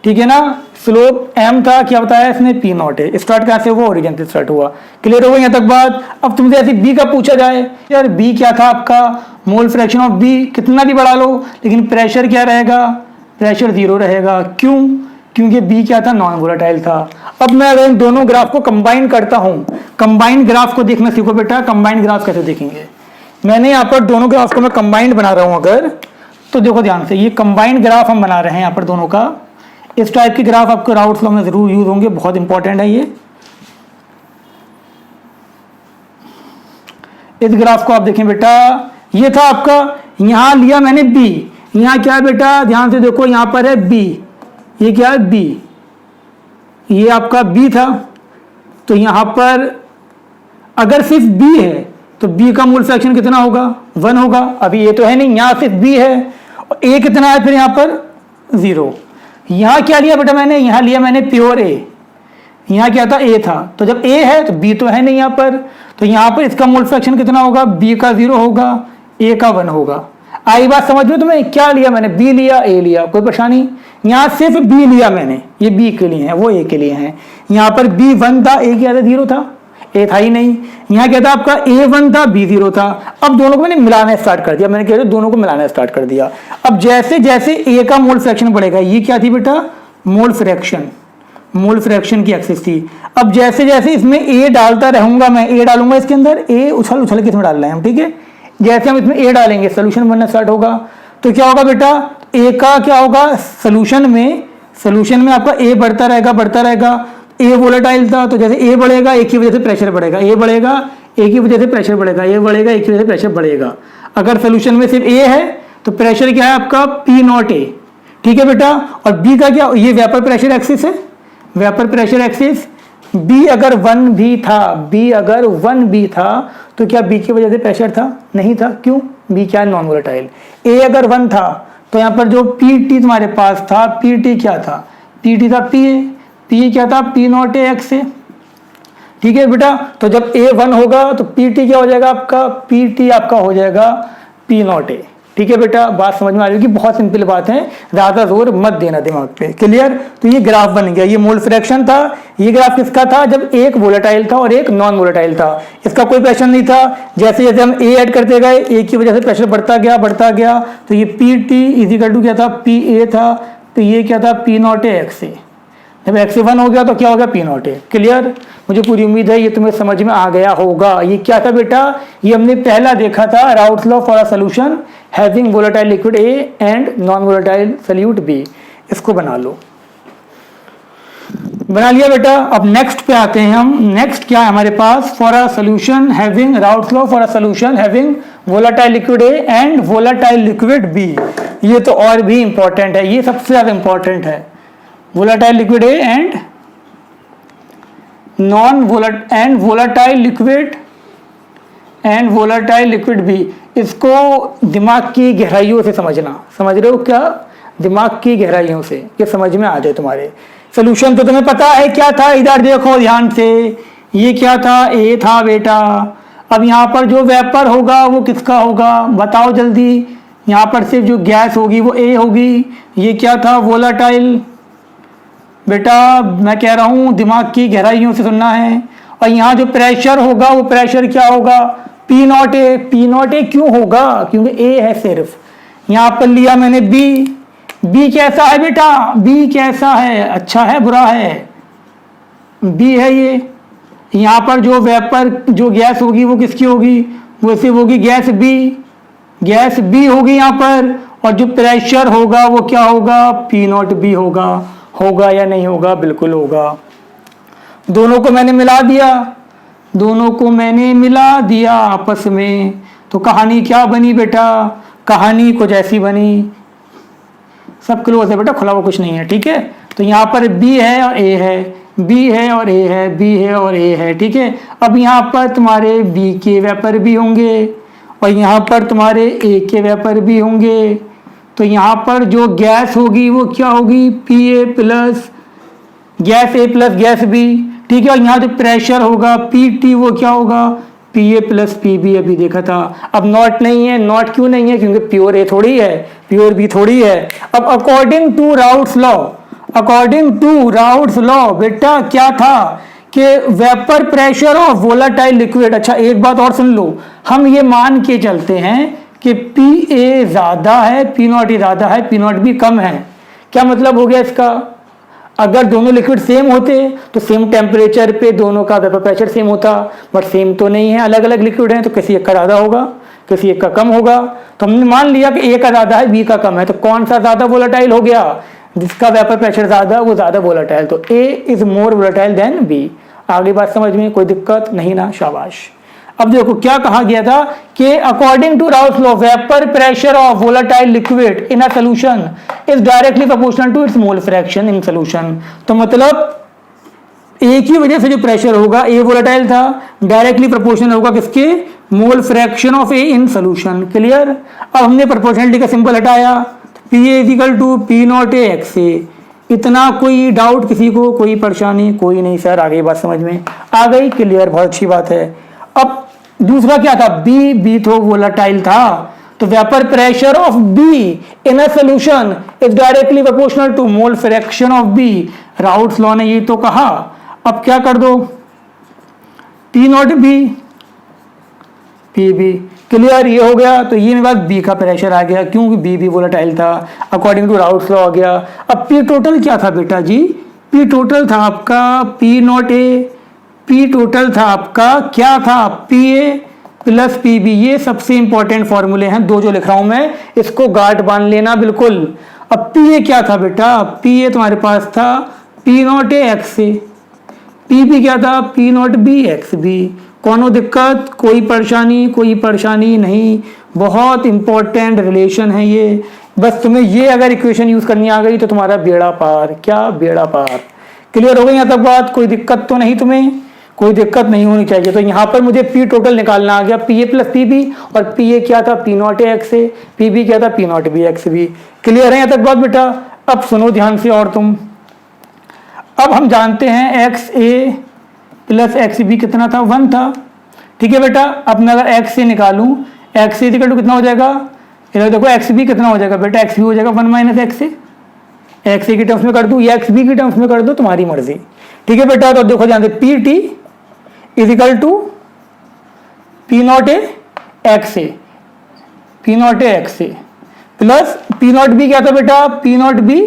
ठीक है ना। स्लोप m था, क्या बताया इसने, पी नॉट है। स्टार्ट कहां से हुआ, ओरिजिन से स्टार्ट हुआ। क्लियर हो गई यहाँ तक बात। अब तुमसे ऐसे b का पूछा जाए, यार b क्या था आपका, मोल फ्रैक्शन ऑफ b कितना भी बढ़ा लो लेकिन प्रेशर क्या रहेगा, प्रेशर 0 रहेगा। क्यों, क्योंकि b क्या था, नॉन वोलेटाइल था। अब मैं अगर इन दोनों ग्राफ को कंबाइन करता हूं, कंबाइन ग्राफ को देखना सीखो बेटा। कंबाइन ग्राफ कैसे देखेंगे, मैंने यहाँ पर दोनों ग्राफ को मैं कंबाइंड बना रहा हूं अगर, तो देखो ध्यान से, ये कंबाइंड ग्राफ हम बना रहे हैं यहाँ पर दोनों का। इस टाइप के ग्राफ आपको राउल्ट्स लॉ में जरूर यूज होंगे, बहुत इंपॉर्टेंट है ये। इस ग्राफ को आप देखें बेटा, ये था आपका, यहां लिया मैंने b, यहां क्या है बेटा, ध्यान से देखो, यहां पर है b, ये क्या है b, ये आपका b था। तो यहां पर अगर सिर्फ b है तो b का मोल फ्रैक्शन कितना होगा, 1 होगा। अभी ये तो है नहीं, यहां सिर्फ b है, और a कितना है फिर यहां पर 0। यहां क्या लिया बेटा मैंने, यहां लिया मैंने प्योर ए, यहां क्या था, ए था। तो जब ए है तो बी तो है नहीं यहां पर, तो यहां पर इसका मोल फ्रैक्शन कितना होगा, बी का 0 होगा, ए का 1 होगा। आई बात समझ में तुम्हें, क्या लिया मैंने, बी लिया, ए लिया, कोई परेशानी। यहां सिर्फ बी लिया मैंने, ये बी के लिए है, वो ए के लिए है। यहां पर बी 1 था, ए क्या था, 0 था, ए था ही नहीं। यहाँ क्या था आपका, ए 1 था, बी 0 था। अब दोनों को मैंने मिलाना स्टार्ट कर दिया, मैंने कह रहा दोनों को मिलाना स्टार्ट कर दिया। अब जैसे जैसे ए का मोल फ्रैक्शन बढ़ेगा, ये क्या थी बेटा, मोल फ्रैक्शन, मोल फ्रैक्शन की एक्सिस थी। अब जैसे जैसे इसमें ए डालता रहूंगा मैं, ए डालूंगा इसके अंदर, ए उछल उछल के इसमें डाल रहे हैं हम, ठीक है। जैसे हम इसमें ए डालेंगे सोल्यूशन बनना स्टार्ट होगा। तो क्या होगा बेटा, ए का क्या होगा, सोल्यूशन में आपका ए बढ़ता रहेगा बढ़ता रहेगा। ए वोलेटाइल था तो जैसे ए बढ़ेगा, ए की वजह से प्रेशर बढ़ेगा, ए बढ़ेगा, ए की वजह से प्रेशर बढ़ेगा, ए बढ़ेगा, ए की वजह से प्रेशर बढ़ेगा। अगर सोल्यूशन में सिर्फ ए है तो प्रेशर क्या है आपका, पी नॉट ए, ठीक है बेटा। और बी का क्या, ये वेपर प्रेशर एक्सिस है, वेपर प्रेशर एक्सिस। बी अगर 1 भी था, बी अगर 1 भी था तो क्या बी की वजह से प्रेशर था, नहीं था। क्यों, बी क्या है, नॉन वोलेटाइल। ए अगर 1 था तो यहाँ पर जो पी टी तुम्हारे पास था, पी टी क्या था, पी टी था पी ए, पी क्या था, पी नॉट ए एक्स ए, ठीक है बेटा। तो जब ए 1 होगा तो पी टी क्या हो जाएगा आपका, पी टी आपका हो जाएगा पी नॉट ए, ठीक है बेटा। बात समझ में आ रही होगी, बहुत सिंपल बात है, ज्यादा जोर मत देना दिमाग पे, क्लियर। तो ये ग्राफ बन गया, ये मोल फ्रैक्शन था। ये ग्राफ किसका था, जब एक वोलेटाइल था और एक नॉन वोलेटाइल था। इसका कोई प्रेशर नहीं था। जैसे जैसे हम ए ऐड करते गए, ए की वजह से प्रेशर बढ़ता गया। तो ये पी टी इजिकल टू क्या था, पी ए था, तो ये क्या था, पी नॉट ए एक्स ए। जब एक्स 1 हो गया तो क्या हो गया, पी नॉट ए। क्लियर, मुझे पूरी उम्मीद है ये तुम्हें समझ में आ गया होगा। ये क्या था बेटा, ये हमने पहला देखा था, Raoult's law for a solution having volatile liquid A and non volatile solute B. इसको बना लो, बना लिया बेटा। अब नेक्स्ट पे आते हैं हम। नेक्स्ट क्या है हमारे पास, for a solution having, Raoult's law for a solution having volatile liquid A and volatile liquid B. ये तो और भी इंपॉर्टेंट है, ये सबसे ज्यादा इंपॉर्टेंट है। Volatile liquid A and non volatile liquid B. इसको दिमाग की गहराइयों से समझना, समझ रहे हो क्या, दिमाग की गहराइयों से ये समझ में आ जाए तुम्हारे। सोल्यूशन तो तुम्हें पता है क्या था, इधर देखो ध्यान से, ये क्या था, ए था बेटा। अब यहाँ पर जो वेपर होगा वो किसका होगा, बताओ जल्दी। यहाँ पर सिर्फ जो गैस होगी वो ए होगी। ये क्या था, वोलेटाइल। बेटा मैं कह रहा हूँ दिमाग की गहराइयों से सुनना है। और यहाँ जो प्रेशर होगा वो प्रेशर क्या होगा, P not A. P not a क्यों होगा, क्योंकि ए है सिर्फ। यहाँ पर लिया मैंने बी। बी कैसा है बेटा, बी कैसा है, अच्छा है बुरा है, बी है ये। यहाँ पर जो वेपर जो गैस होगी वो किसकी होगी, वो सिर्फ होगी गैस बी, गैस बी होगी यहाँ पर। और जो प्रेशर होगा वो क्या होगा, पी नॉट बी होगा। होगा या नहीं होगा, बिल्कुल होगा। दोनों को मैंने मिला दिया, दोनों को मैंने मिला दिया आपस में, तो कहानी क्या बनी बेटा, कहानी कुछ ऐसी बनी। सब क्लोज है बेटा, खुला हुआ कुछ नहीं है, ठीक है। तो यहाँ पर बी है और ए है, बी है और ए है, बी है और ए है, ठीक है। अब यहाँ पर तुम्हारे बी के वेपर भी होंगे और यहाँ पर तुम्हारे ए के वेपर भी होंगे। तो यहाँ पर जो गैस होगी वो क्या होगी, P A plus gas A plus gas B, ठीक है। और यहाँ जो प्रेशर होगा पी टी वो क्या होगा, P A plus P B, अभी देखा था। अब नॉट नहीं है, नॉट क्यों नहीं है, क्योंकि प्योर ए थोड़ी है, प्योर बी थोड़ी है। अब according to Raoult's law, according to Raoult's law बेटा क्या था कि vapour pressure of volatile liquid. अच्छा एक बात और सुन लो, हम ये मान के चलते हैं कि पी ए ज्यादा है, पी नॉट ए ज्यादा है, पी नॉट बी कम है। क्या मतलब हो गया इसका, अगर दोनों लिक्विड सेम होते तो सेम टेम्परेचर पे दोनों का वेपर प्रेशर सेम होता, बट सेम तो नहीं है, अलग अलग लिक्विड हैं, तो किसी एक का ज़्यादा होगा, किसी एक का कम होगा। तो हमने मान लिया कि ए का ज़्यादा है, बी का कम है, तो कौन सा ज़्यादा वोलेटाइल हो गया, जिसका वेपर प्रेशर ज़्यादा वो ज़्यादा वोलेटाइल। तो A is more volatile than B. आगे बात समझ में, कोई दिक्कत नहीं ना, शाबाश। अब देखो क्या कहा गया था कि according to Raoult's law vapour pressure of volatile liquid in a solution is directly proportional to its mole fraction in solution. तो मतलब ए की वजह से जो प्रेशर होगा, ए वोलेटाइल था, डायरेक्टली प्रोपोर्शनल होगा किसके, mole fraction of A in solution. Clear. अब हमने प्रोपोर्शनलिटी का सिंबल हटाया, P A equal to P not A x A. इतना कोई डाउट किसी को, कोई परेशानी, कोई नहीं सर, आगे बात समझ में आ गई। क्लियर, बहुत अच्छी बात है। अब दूसरा क्या था, बी, बी तो वोलेटाइल था, तो vapour pressure of B in a solution is directly proportional to mole fraction of B. Raoult's law ने ये तो कहा। अब क्या कर दो, P not B P B. Clear, ये हो गया। तो ये मेरे पास बी का प्रेशर आ गया, क्योंकि बी भी वोलेटाइल था, अकॉर्डिंग टू राउट्स लॉ आ गया। अब पी टोटल क्या था बेटा जी, पी टोटल था आपका P not A, P total था आपका क्या था, P A plus P B. ये सबसे इंपॉर्टेंट फॉर्मूले हैं, दो जो लिख रहा हूं मैं, इसको गार्ड बांध लेना बिल्कुल। अब पी ए क्या था बेटा, पी ए तुम्हारे पास था P not A x A, P B क्या था, P not B x B. कौनो दिक्कत, कोई परेशानी, कोई परेशानी नहीं। बहुत इंपॉर्टेंट रिलेशन है ये। बस तुम्हें ये अगर इक्वेशन यूज करनी आ गई तो तुम्हारा बेड़ा पार, क्या बेड़ा पार। क्लियर हो गई यहाँ तक बात, कोई दिक्कत तो नहीं, तुम्हें कोई दिक्कत नहीं होनी चाहिए। तो यहाँ पर मुझे पी टोटल निकालना आ गया, P A plus P B, और पी ए क्या था, P not A x A, P B क्या था, P not B x B. Clear है यहाँ तक बात बेटा। अब सुनो ध्यान से और तुम, अब हम जानते हैं X A plus X B कितना था, 1 था, ठीक है बेटा। अब मैं अगर एक्स ए निकालूं, एक्स ए इक्वल टू कितना हो जाएगा, इधर देखो एक्स बी कितना हो जाएगा बेटा, एक्स बी हो जाएगा 1 माइनस एक्स ए। एक्स ए की टर्म्स में कर दूं या एक्स बी की टर्म्स में कर दो, तुम्हारी मर्जी, ठीक है बेटा। तो देखो ध्यान से, P T is equal to P not A x A, P not A x A plus P not B क्या था बेटा, P not B,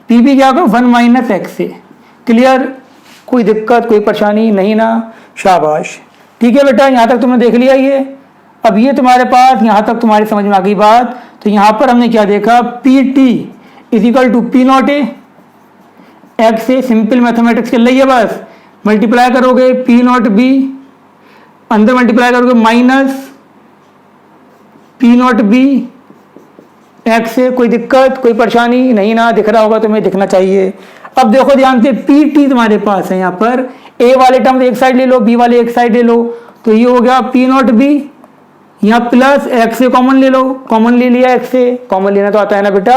P B क्या होगा 1 माइनस एक्स ए, क्लियर? कोई दिक्कत कोई परेशानी नहीं ना? शाबाश। ठीक है बेटा, यहाँ तक तुमने देख लिया ये। अब ये तुम्हारे पास यहाँ तक तुम्हारी समझ में आ गई बात। तो यहाँ पर हमने क्या देखा, P T is equal to P not A x से। सिंपल मैथमेटिक्स चल रही है, बस मल्टीप्लाई करोगे पी नॉट बी, अंदर मल्टीप्लाई करोगे minus P not B x से। कोई दिक्कत कोई परेशानी नहीं ना? दिख रहा होगा तुम्हें, दिखना चाहिए। अब देखो ध्यान से, पी टी तुम्हारे पास है यहाँ पर, ए वाले टर्म एक साइड ले लो, बी वाले एक साइड ले लो, तो ये हो गया पी नॉट बी, यहाँ प्लस एक्स से कॉमन ले लो, कॉमन ले लिया एक्स से, कॉमन लेना तो आता है ना बेटा।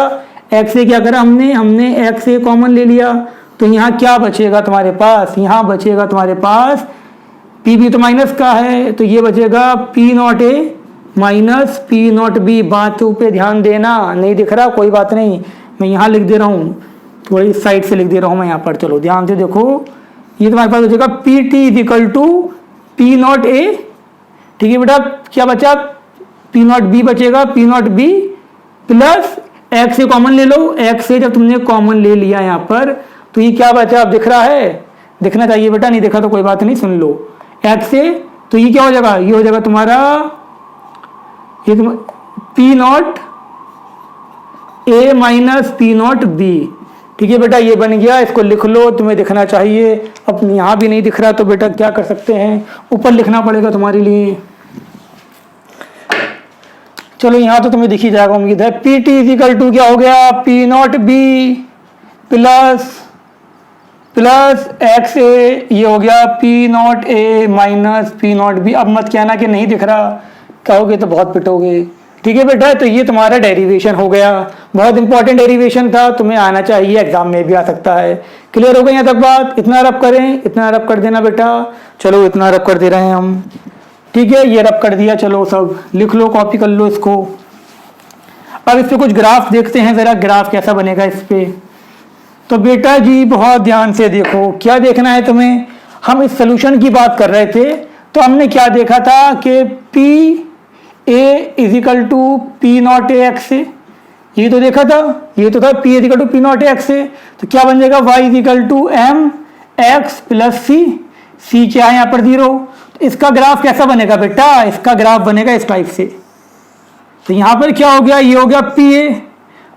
एक्स से क्या करा हमने एक्स से कॉमन ले लिया, तो यहाँ क्या बचेगा तुम्हारे पास, यहाँ बचेगा तुम्हारे पास पी बी तो माइनस का है, तो ये बचेगा P not A minus P not be. बातों पे ध्यान देना, नहीं दिख रहा कोई बात नहीं, मैं यहाँ लिख दे रहा हूँ, थोड़ी साइड से लिख दे रहा हूँ मैं यहाँ पर। चलो ध्यान से देखो, ये तुम्हारे पास बचेगा P T is equal to P not A. ठीक है बेटा, क्या बचा, पी नॉट बी बचेगा, P not B plus x से कॉमन ले लो, एक्स से जब तुमने कॉमन ले लिया यहाँ पर, तो ये क्या बचा, अब दिख रहा है, दिखना चाहिए बेटा, नहीं देखा तो कोई बात नहीं, सुन लो। एक्स से तो ये क्या हो जाएगा, ये हो जाएगा तुम्हारा ये P not A minus P not be. ठीक है बेटा, ये बन गया, इसको लिख लो, तुम्हें दिखना चाहिए। अब यहाँ भी नहीं दिख रहा तो बेटा क्या कर सकते हैं, ऊपर लिखना पड़ेगा तुम्हारे लिए। चलो यहाँ तो तुम्हें दिख ही जाएगा उम्मीद है। पी टी इजिकल टू क्या हो गया, P not B plus plus X A, ये हो गया P not A minus P not B. अब मत कहना कि नहीं दिख रहा, कहोगे तो बहुत पिटोगे। ठीक है बेटा, तो ये तुम्हारा डेरिवेशन हो गया, बहुत इंपॉर्टेंट डेरिवेशन था, तुम्हें आना चाहिए, एग्जाम में भी आ सकता है। क्लियर हो गई यहाँ तक बात? इतना रब करें, इतना रब कर देना बेटा। चलो इतना रब कर दे रहे हैं हम, ठीक है, ये रब कर दिया। चलो सब लिख लो, कॉपी कर लो इसको। अब इस पे कुछ ग्राफ देखते हैं जरा, ग्राफ कैसा बनेगा इस पे। तो बेटा जी बहुत ध्यान से देखो, क्या देखना है तुम्हें, हम इस सोल्यूशन की बात कर रहे थे, तो हमने क्या देखा था कि P A is equal to P not A x से, ये तो देखा था, ये तो था P is equal to P not A x से। तो क्या बन जाएगा, Y is equal to M X plus C, C क्या है यहाँ पर 0। तो इसका ग्राफ कैसा बनेगा बेटा, इसका ग्राफ बनेगा इस टाइप से। तो यहाँ पर क्या हो गया, ये हो गया पी ए,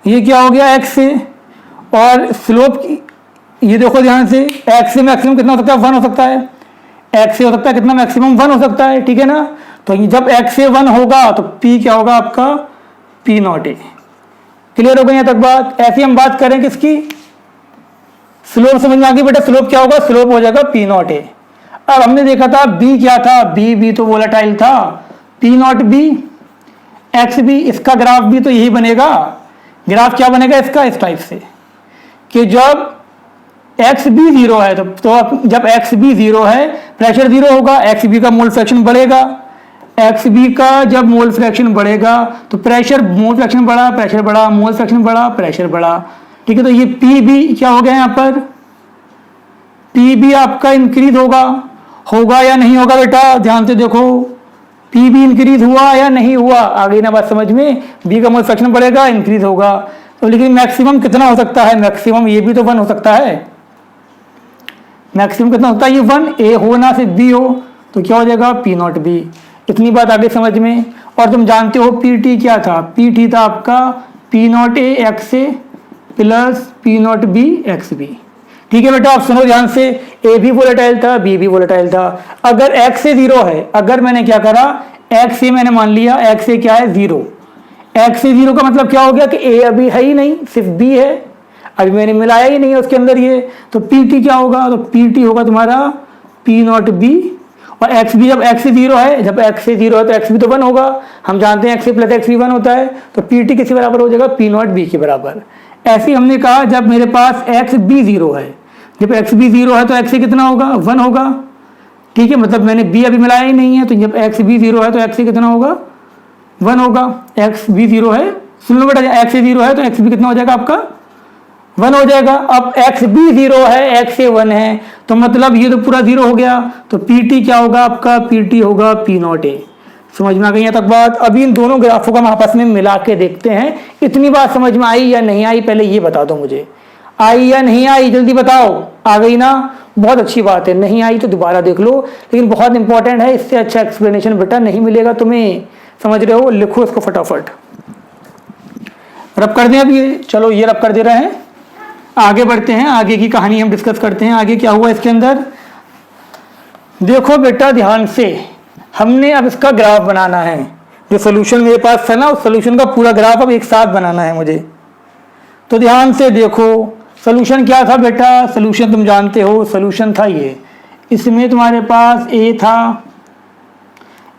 ये क्या हो गया एक्स से, और स्लोप ये देखो ध्यान से, एक्स से मैक्सिमम कितना हो सकता है, 1 हो सकता है, एक्स से हो सकता है कितना, मैक्सिमम 1 हो सकता है। ठीक है ना, तो जब x से 1 होगा तो p क्या होगा आपका, p नॉट ए। क्लियर हो गई यहाँ तक बात? ऐसी हम बात करें किसकी, स्लोप समझ में आ गई बेटा, स्लोप क्या होगा, स्लोप हो जाएगा p नॉट ए। अब हमने देखा था b क्या था, b तो वोलेटाइल था, p not b x B, इसका ग्राफ भी तो यही बनेगा। ग्राफ क्या बनेगा इसका, इस टाइप से कि जब एक्स बी 0 है तो जब एक्स बी 0 है प्रेशर 0 होगा, एक्स बी का मोल फ्रैक्शन बढ़ेगा, एक्स बी का जब मोल फ्रैक्शन बढ़ेगा तो प्रेशर, मोल फ्रैक्शन बढ़ा प्रेशर बढ़ा, मोल फ्रैक्शन बढ़ा प्रेशर बढ़ा। ठीक है, तो ये पी बी क्या हो गया यहाँ पर, पी बी आपका इंक्रीज होगा या नहीं होगा बेटा, ध्यान से देखो, पी बी इंक्रीज हुआ या नहीं हुआ, आ गई ना बात समझ में, बी का मोल फ्रैक्शन बढ़ेगा इंक्रीज होगा। तो लेकिन मैक्सिमम कितना हो सकता है, मैक्सिमम ये भी तो 1 हो सकता है, मैक्सिमम कितना होता है ये 1, ए हो ना सिर्फ बी हो, तो क्या हो जाएगा पी नॉट बी। इतनी बात आगे समझ में। और तुम जानते हो पी टी क्या था, पी टी था आपका पी नॉट ए एक्स से plus P not B x B. ठीक है बेटा, आप सुनो ध्यान से, ए भी वोलेटाइल था, बी भी वोलेटाइल था। अगर एक्स से 0 है, अगर मैंने क्या करा, एक्स से मैंने मान लिया, एक्स से क्या है 0, एक्स से 0 का मतलब क्या हो गया कि ए अभी है ही नहीं, सिर्फ बी है, अभी मैंने मिलाया ही नहीं है उसके अंदर ये, तो पी टी क्या होगा, तो पी टी होगा तुम्हारा पी नॉट बी, और एक्स भी जब एक्स से 0 है, जब एक्स से 0 है तो एक्स भी तो 1 होगा, हम जानते हैं एक्स से प्लस एक्स भी 1 होता है, तो पी टी किसी बराबर हो जाएगा, पी नॉट बी के बराबर। ऐसे हमने कहा जब मेरे पास एक्स बी 0 है, जब एक्स बी 0 है तो एक्स से कितना होगा, 1 होगा। ठीक है, मतलब मैंने बी अभी मिलाया ही नहीं है, तो जब एक्स बी 0 है तो एक्स से कितना होगा, 1 होगा। एक्स बी 0 है, सुन लो बेटा, एक्स से 0 है तो एक्स बी कितना हो जाएगा आपका, 1 हो जाएगा। अब एक्स बी 0 है, एक्स से 1 है, तो मतलब ये तो पूरा 0 हो गया, तो पी टी क्या होगा आपका, पी टी होगा पी नॉट ए। समझ में आ गई यहाँ तक बात? अभी इन दोनों ग्राफों का हम आपस में मिला के देखते हैं, इतनी बात समझ में आई या नहीं आई, पहले ये बता दो मुझे। आई या नहीं आई, जल्दी बताओ। आ गई ना, बहुत अच्छी बात है। नहीं आई तो दोबारा देख लो, लेकिन बहुत इंपॉर्टेंट है, इससे अच्छा एक्सप्लेनेशन बेटा नहीं मिलेगा तुम्हें, समझ रहे हो? लिखो इसको फटाफट। रब कर दें अब ये, चलो ये रब कर दे रहे हैं। आगे बढ़ते हैं, आगे की कहानी हम डिस्कस करते हैं। आगे क्या हुआ इसके अंदर, देखो बेटा ध्यान से, हमने अब इसका ग्राफ बनाना है। जो सोल्यूशन मेरे पास था ना, उस सोल्यूशन का पूरा ग्राफ अब एक साथ बनाना है मुझे। तो ध्यान से देखो, सोल्यूशन क्या था बेटा, सोल्यूशन तुम जानते हो, सोल्यूशन था ये। इसमें तुम्हारे पास ए था,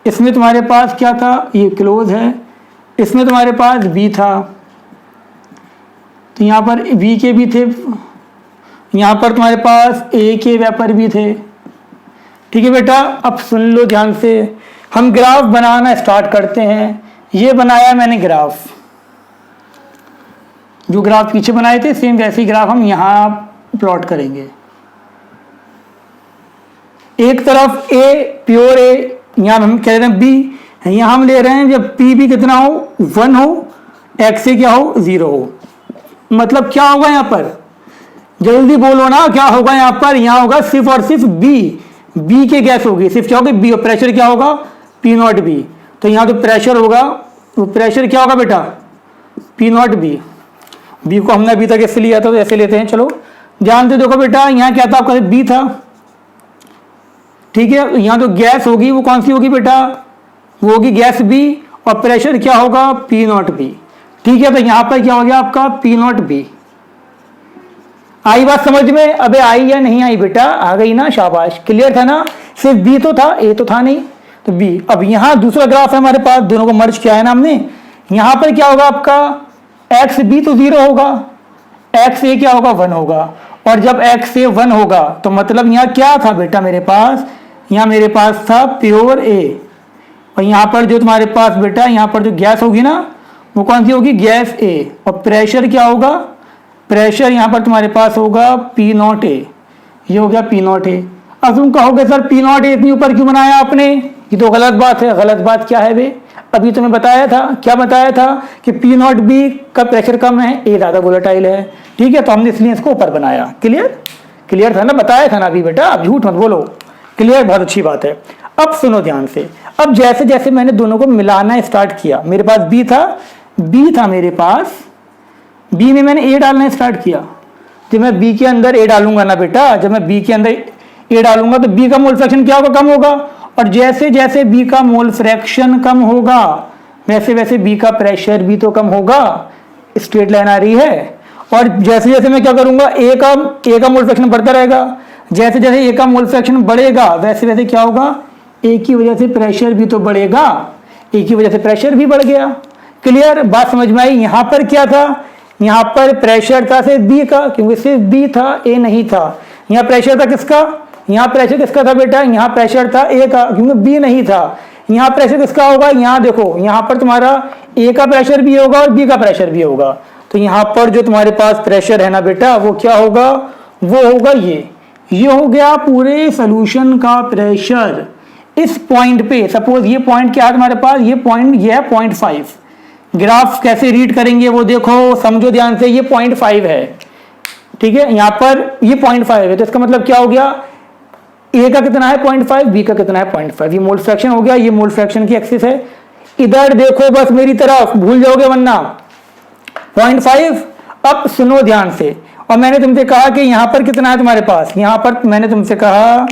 इसमें तुम्हारे पास क्या था, ये क्लोज है, इसमें तुम्हारे पास बी था, तो यहाँ पर बी के भी थे, यहाँ पर तुम्हारे पास ए के व्यापार भी थे। ठीक है बेटा, अब सुन लो ध्यान से, हम ग्राफ बनाना स्टार्ट करते हैं। ये बनाया मैंने ग्राफ, जो ग्राफ पीछे बनाए थे सेम वैसे ही ग्राफ हम यहाँ प्लॉट करेंगे। एक तरफ ए प्योर ए, यहाँ हम कह रहे हैं बी, यहाँ हम ले रहे हैं जब पी भी कितना हो, 1 हो, एक्स से क्या हो, 0 हो। मतलब क्या होगा यहाँ पर, जल्दी बोलो ना, क्या होगा यहाँ पर, यहाँ होगा सिर्फ और सिर्फ बी के गैस होगी, सिर्फ क्या होगी बी, और प्रेशर क्या होगा, पी नॉट बी। तो यहाँ जो प्रेशर होगा वो प्रेशर क्या होगा बेटा, पी नॉट बी। बी को हमने अभी तक ऐसे लिया था तो ऐसे लेते हैं। चलो ध्यान से देखो बेटा, यहाँ क्या था आपका, बी था, ठीक है। यहाँ जो गैस होगी वो कौन सी होगी बेटा, वो होगी गैस बी, और प्रेशर क्या होगा, पी नॉट बी। ठीक है, तो यहाँ पर क्या हो गया आपका, पी नॉट बी। आई बात समझ में? अबे आई या नहीं आई बेटा, आ गई ना, शाबाश, क्लियर था ना। सिर्फ बी तो था, ए तो था नहीं, तो बी। अब यहाँ दूसरा ग्राफ है हमारे पास, दोनों को मर्ज किया है ना हमने। यहाँ पर क्या होगा आपका, एक्स बी तो 0 होगा, एक्स ए क्या होगा, 1 होगा। और जब एक्स ए 1 होगा तो मतलब यहाँ क्या था बेटा मेरे पास, यहाँ मेरे पास था प्योर ए, और यहाँ पर जो तुम्हारे पास बेटा, यहाँ पर जो गैस होगी ना वो कौन सी होगी, गैस ए। और प्रेशर क्या होगा, प्रेशर यहाँ पर तुम्हारे पास होगा पी नॉट ए, ये हो गया पी नॉट ए। अब तुम कहोगे सर पी नॉट ए इतनी ऊपर क्यों बनाया आपने, ये तो गलत बात है। गलत बात क्या है बे, अभी तुम्हें बताया था, क्या बताया था कि पी नॉट बी का प्रेशर कम है, ए ज़्यादा वोलेटाइल है। ठीक है, तो हमने इसलिए इसको ऊपर बनाया। क्लियर, क्लियर था ना, बताया था ना अभी बेटा, अब झूठ मत बोलो। क्लियर, बहुत अच्छी बात है। अब सुनो ध्यान से, अब जैसे जैसे मैंने दोनों को मिलाना स्टार्ट किया, मेरे पास बी था मेरे पास, बी में मैंने ए डालना स्टार्ट किया। जब मैं बी के अंदर ए डालूंगा ना बेटा, जब मैं बी के अंदर ए डालूंगा तो बी का मोल फ्रैक्शन क्या होगा, कम होगा। और जैसे जैसे बी का मोल फ्रैक्शन कम होगा वैसे वैसे बी का प्रेशर भी तो कम होगा। स्ट्रेट लाइन आ रही है। और जैसे जैसे मैं क्या करूंगा, ए का मोल फ्रैक्शन बढ़ता रहेगा। जैसे जैसे ए का मोल फ्रैक्शन बढ़ेगा वैसे वैसे क्या होगा, ए की वजह से प्रेशर भी तो बढ़ेगा, ए की वजह से प्रेशर भी बढ़ गया। क्लियर, बात समझ में आई। यहाँ पर क्या था, यहाँ पर प्रेशर था सिर्फ बी का, क्योंकि सिर्फ बी था, ए नहीं था। यहाँ प्रेशर था किसका, यहाँ प्रेशर किसका था बेटा, यहाँ प्रेशर था ए का, क्योंकि बी नहीं था। यहाँ प्रेशर किसका होगा, यहाँ देखो, यहाँ पर तुम्हारा ए का प्रेशर भी होगा और बी का प्रेशर भी होगा। तो यहाँ पर जो तुम्हारे पास प्रेशर है ना बेटा, वो क्या होगा, वो होगा ये हो गया पूरे सोल्यूशन का प्रेशर। इस पॉइंट पे सपोज ये पॉइंट क्या है तुम्हारे पास, ये पॉइंट ये है 0.5। ग्राफ कैसे रीड करेंगे वो देखो, समझो ध्यान से, ये 0.5 है। ठीक है, यहाँ पर ये 0.5 है, तो इसका मतलब क्या हो गया, ए का कितना है 0.5, बी का कितना है 0.5। ये मोल फ्रैक्शन हो गया, ये मोल फ्रैक्शन की एक्सिस है। इधर देखो बस मेरी तरफ, भूल जाओगे वरना 0.5। अब सुनो ध्यान से, और मैंने तुमसे कहा कि यहाँ पर कितना है तुम्हारे पास, यहाँ पर मैंने तुमसे कहा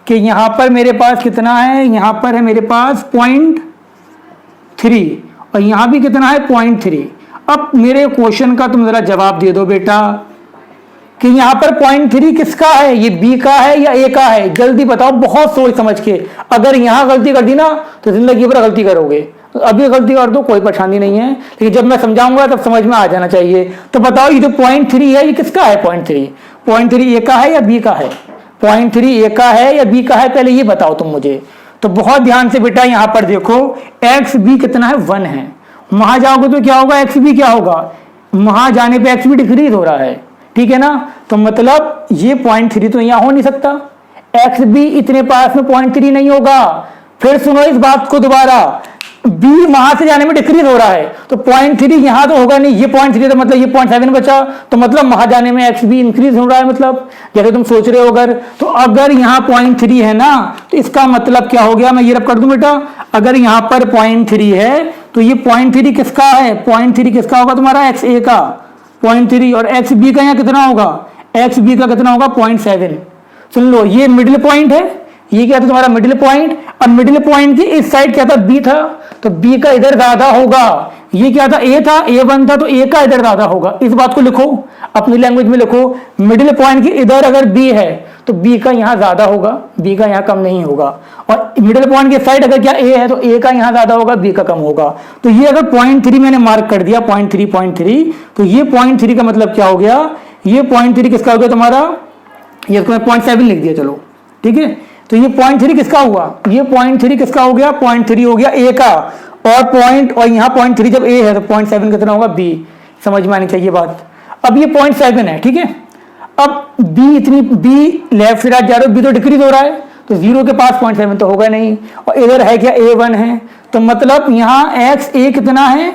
कि यहाँ पर मेरे पास कितना है, यहाँ पर है मेरे पास 0.3, और यहाँ भी कितना है 0.3। अब मेरे क्वेश्चन का तुम जरा जवाब दे दो बेटा कि यहाँ पर 0.3 किसका है, ये बी का है या ए का है, जल्दी बताओ, बहुत सोच समझ के। अगर यहाँ गलती कर दी ना तो जिंदगी भर गलती करोगे। अभी गलती कर दो कोई परेशानी नहीं है, लेकिन जब मैं समझाऊंगा तब समझ में आ जाना चाहिए। तो बताओ ये जो 0.3 है ये किसका है, 0.3 ए का है या बी का है, 0.3 ए का है या बी का है, पहले ये बताओ तुम मुझे। तो बहुत ध्यान से बेटा यहाँ पर देखो, एक्स बी कितना है, 1 है। वहां जाओगे तो क्या होगा, एक्स बी क्या होगा, वहां जाने पे एक्स बी डिक्रीज हो रहा है। ठीक है ना, तो मतलब ये 0.3 तो यहाँ हो नहीं सकता, एक्स बी इतने पास में 0.3 नहीं होगा। फिर सुनो इस बात को दोबारा, बी वहां से जाने में डिक्रीज हो रहा है, तो 0.3 यहां तो होगा नहीं, ये 0.3 तो मतलब ये 0.7 बचा, तो मतलब वहां जाने में एक्स बी इंक्रीज हो रहा है, मतलब जैसे तुम सोच रहे हो। अगर तो अगर यहाँ 0.3 है ना, तो इसका मतलब क्या हो गया, मैं ये रब कर दूं बेटा, अगर यहाँ पर 0.3 है तो ये 0.3 किसका है, 0.3 किसका होगा तुम्हारा, एक्स ए का 0.3, और एक्स बी का यहाँ कितना होगा, एक्स बी का कितना होगा 0.7। सुन लो, ये मिडिल पॉइंट है, ये क्या था तुम्हारा मिडिल पॉइंट, अब मिडिल पॉइंट की इस साइड क्या था, बी था, तो बी का इधर ज्यादा होगा। ये क्या था, ए था, ए वन था, तो ए का इधर ज्यादा होगा। इस बात को लिखो, अपनी लैंग्वेज में लिखो, मिडिल पॉइंट की इधर अगर बी है तो बी का यहाँ ज्यादा होगा, बी का यहाँ कम नहीं होगा। और मिडिल पॉइंट की साइड अगर क्या ए है तो ए का यहाँ ज्यादा होगा, बी का कम होगा। तो ये अगर 0.3 मैंने मार्क कर दिया, 0.3, तो ये 0.3 का मतलब क्या हो गया, ये 0.3 किसका हो गया तुम्हारा, ये इसको मैं 0.7 लिख दिया, चलो ठीक है। तो ये 0.3 किसका हुआ, ये 0.3 किसका हो गया, 0.3 हो गया ए का, और यहाँ 0.3 जब ए है तो 0.7 कितना होगा, बी। समझ में आनी चाहिए बात। अब ये 0.7 है, ठीक है। अब बी इतनी, बी लेफ्ट से राइट जा रहे हो, बी तो डिक्रीज हो रहा है, तो जीरो के पास 0.7 तो होगा नहीं, और इधर है क्या, A1 है, तो मतलब यहाँ एक्स ए कितना है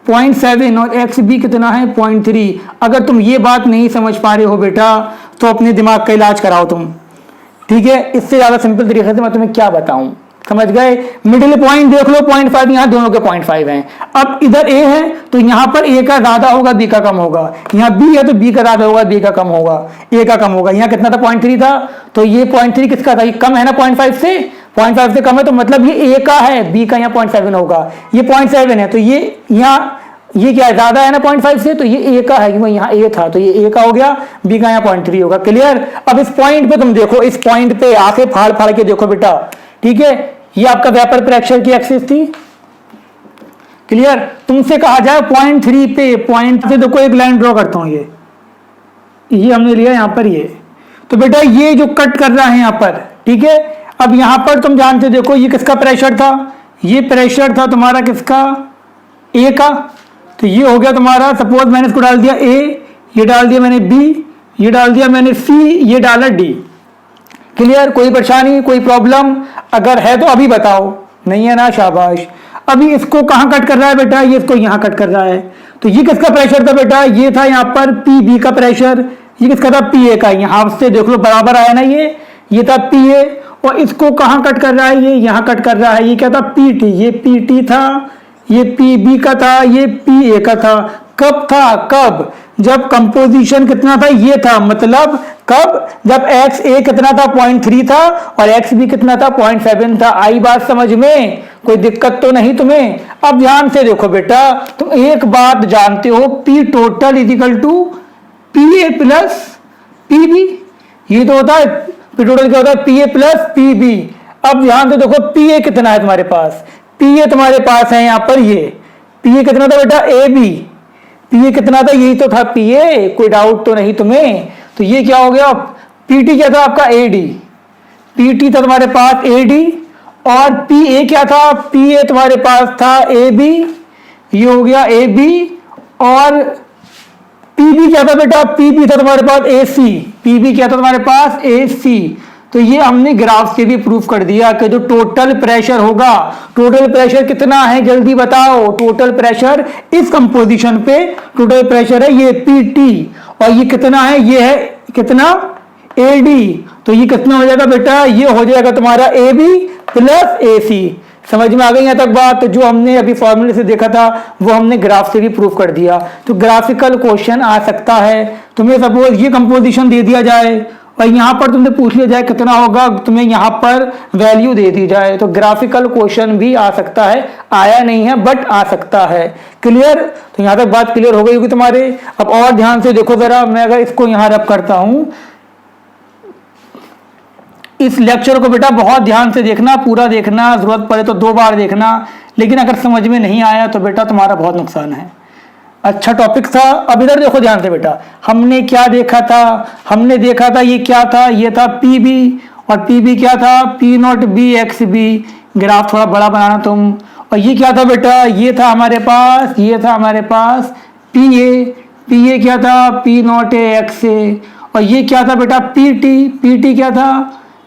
0.7 और एक्स बी कितना है 0.3। अगर तुम ये बात नहीं समझ पा रहे हो बेटा तो अपने दिमाग का इलाज कराओ तुम, ठीक है। इससे ज्यादा सिंपल तरीके से मैं तुम्हें क्या बताऊं, समझ गए। मिडिल पॉइंट देख लो 0.5, यहाँ दोनों के 0.5 हैं। अब इधर ए है तो यहाँ पर ए का ज्यादा होगा, बी का कम होगा, यहाँ बी है तो बी का ज्यादा होगा, बी का कम होगा, ए का कम होगा। यहाँ कितना था 0.3 था, तो ये 0.3 किसका था, ये कम है ना 0.5 से, 0.5 से कम है, तो मतलब ये ए का है, बी का यहाँ 0.7 होगा, ये 0.7 है, तो ये यहाँ ये क्या है, ज्यादा है ना 0.5 से, तो ये ए का है, क्योंकि यहाँ ए था, तो ये ए का हो गया, बी का यहाँ 0.3 होगा। क्लियर। अब इस पॉइंट पे तुम देखो, इस पॉइंट पे आंखें फाड़ फाड़ के देखो बेटा, ठीक है। ये आपका वेपर प्रेशर की एक्सिस थी। क्लियर। तुमसे कहा जाए 0.3 पे, पॉइंट से देखो एक लाइन ड्रॉ करता हूं, ये हमने लिया यहाँ पर, ये तो बेटा ये जो कट कर रहा है यहाँ पर, ठीक है। अब यहाँ पर तुम जानते देखो ये किसका प्रेशर था, ये प्रेशर था तुम्हारा किसका, ए का, तो ये हो गया तुम्हारा, सपोज मैंने इसको डाल दिया ए, ये डाल दिया मैंने बी, ये डाल दिया मैंने सी, ये डाला डी। क्लियर। कोई परेशानी, कोई प्रॉब्लम अगर है तो अभी बताओ, नहीं है ना, शाबाश। अभी इसको कहाँ कट कर रहा है बेटा, ये इसको यहाँ कट कर रहा है, तो ये किसका प्रेशर था बेटा, ये था यहाँ पर पी बी का प्रेशर, ये किसका था, पी ए का। यहाँ से देख लो बराबर आया ना, ये था पी ए, और इसको कहाँ कट कर रहा है, ये यहाँ कट कर रहा है, ये क्या था पी टी, ये पी टी था, ये पी बी का था, ये पी ए का था। कब था, कब, जब कंपोजिशन कितना था, ये था, मतलब कब, जब एक्स ए कितना था 0.3 था और एक्स बी कितना था 0.7 था। आई बात समझ में, कोई दिक्कत तो नहीं तुम्हें। अब ध्यान से देखो बेटा, तुम एक बात जानते हो, P total is equal to P A plus P B, ये तो होता है पी टोटल, क्या होता है P A plus P B. अब ध्यान से देखो पी ए कितना है तुम्हारे पास, पी ए तुम्हारे पास है यहाँ पर, ये पी ए कितना था बेटा, ए बी, पी ए कितना था, यही तो था पी ए, कोई डाउट तो नहीं तुम्हें। तो ये क्या हो गया, पी टी क्या था आपका, ए डी, पी टी था तुम्हारे पास ए डी, और पी ए क्या था, पी ए तुम्हारे पास था ए बी, ये हो गया ए बी, और पी बी क्या था बेटा, पी बी था तुम्हारे पास ए सी, पी बी क्या था तुम्हारे पास, ए सी। तो ये हमने ग्राफ से भी प्रूफ कर दिया कि जो टोटल प्रेशर होगा, टोटल प्रेशर कितना है जल्दी बताओ, टोटल प्रेशर इस कंपोजिशन पे टोटल प्रेशर है ये पी टी, और ये कितना है, ये है कितना, ए डी। तो ये कितना हो जाएगा बेटा, ये हो जाएगा तुम्हारा ए बी प्लस ए सी। समझ में आ गई यहाँ तक बात। तो जो हमने अभी फॉर्मूले से देखा था वो हमने ग्राफ से भी प्रूफ कर दिया। तो ग्राफिकल क्वेश्चन आ सकता है, तुम्हें सपोज ये कंपोजिशन दे दिया जाए और यहाँ पर तुमसे पूछ लिया जाए कितना होगा, तुम्हें यहाँ पर वैल्यू दे दी जाए, तो ग्राफिकल क्वेश्चन भी आ सकता है, आया नहीं है बट आ सकता है। क्लियर। तो यहाँ तक बात क्लियर हो गई होगी तुम्हारे। अब और ध्यान से देखो जरा, मैं अगर इसको यहाँ रब करता हूं, इस लेक्चर को बेटा बहुत ध्यान से देखना, पूरा देखना, जरूरत पड़े तो 2 बार देखना, लेकिन अगर समझ में नहीं आया तो बेटा तुम्हारा बहुत नुकसान है। अच्छा टॉपिक था। अब इधर देखो ध्यान से बेटा, हमने क्या देखा था, हमने देखा था ये क्या था, ये था पी बी, और पी बी क्या था, P not B x B. Graph थोड़ा बड़ा बनाना तुम। और ये क्या था बेटा, ये था हमारे पास, ये था हमारे पास पी ए क्या था, P not A x A. और ये क्या था बेटा, पी टी क्या था,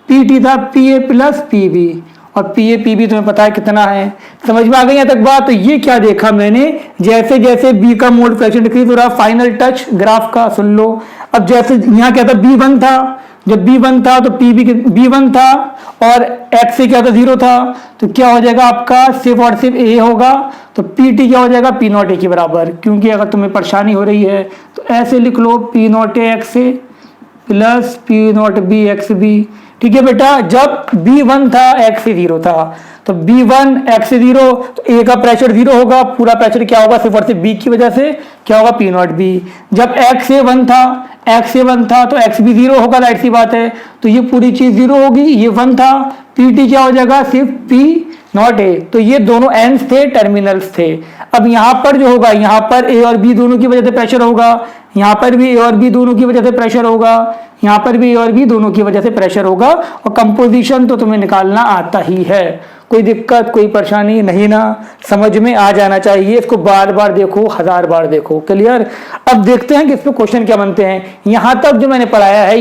पी टी था P A plus P B. और पी ए पी बी तुम्हें पता है कितना है। समझ में आ गई यहाँ तक बात। तो ये क्या देखा मैंने, जैसे जैसे बी का मोल फ्रैक्शन डिक्रीज हो रहा, फाइनल टच ग्राफ का सुन लो। अब जैसे यहाँ क्या था, B1 था, जब B1 था तो B1 था और x से क्या था 0 था, तो क्या हो जाएगा आपका सिर्फ और सिर्फ a होगा। तो PT क्या हो जाएगा P नॉट a के बराबर। क्योंकि अगर तुम्हें परेशानी हो रही है तो ऐसे लिख लो P not a x a plus P not b x b। ठीक है बेटा, जब B1 था x से 0 था, तो B1 x से 0 तो a का प्रेशर 0 होगा, पूरा प्रेशर क्या होगा सिर्फ और सिर्फ b की वजह से क्या होगा P नॉट b। जब x से 1 था तो x भी 0 होगा, राइट सी बात है। तो ये पूरी चीज 0 होगी, ये 1 था, PT क्या हो जाएगा सिर्फ P नॉट a। तो ये दोनों एंड्स थे, टर्मिनल्स थे। अब यहाँ पर जो होगा, यहाँ पर a और b दोनों की वजह से प्रेशर होगा, यहाँ पर भी a और b दोनों की वजह से प्रेशर होगा, यहाँ पर भी a और b दोनों की वजह से प्रेशर होगा। और कंपोजिशन तो तुम्हें निकालना आता ही है, कोई दिक्कत कोई परेशानी नहीं ना, समझ में आ जाना चाहिए। इसको बार बार देखो, 1000 बार देखो, क्लियर। अब देखते हैं कि इस पे क्वेश्चन क्या बनते हैं। यहाँ तक जो मैंने पढ़ाया है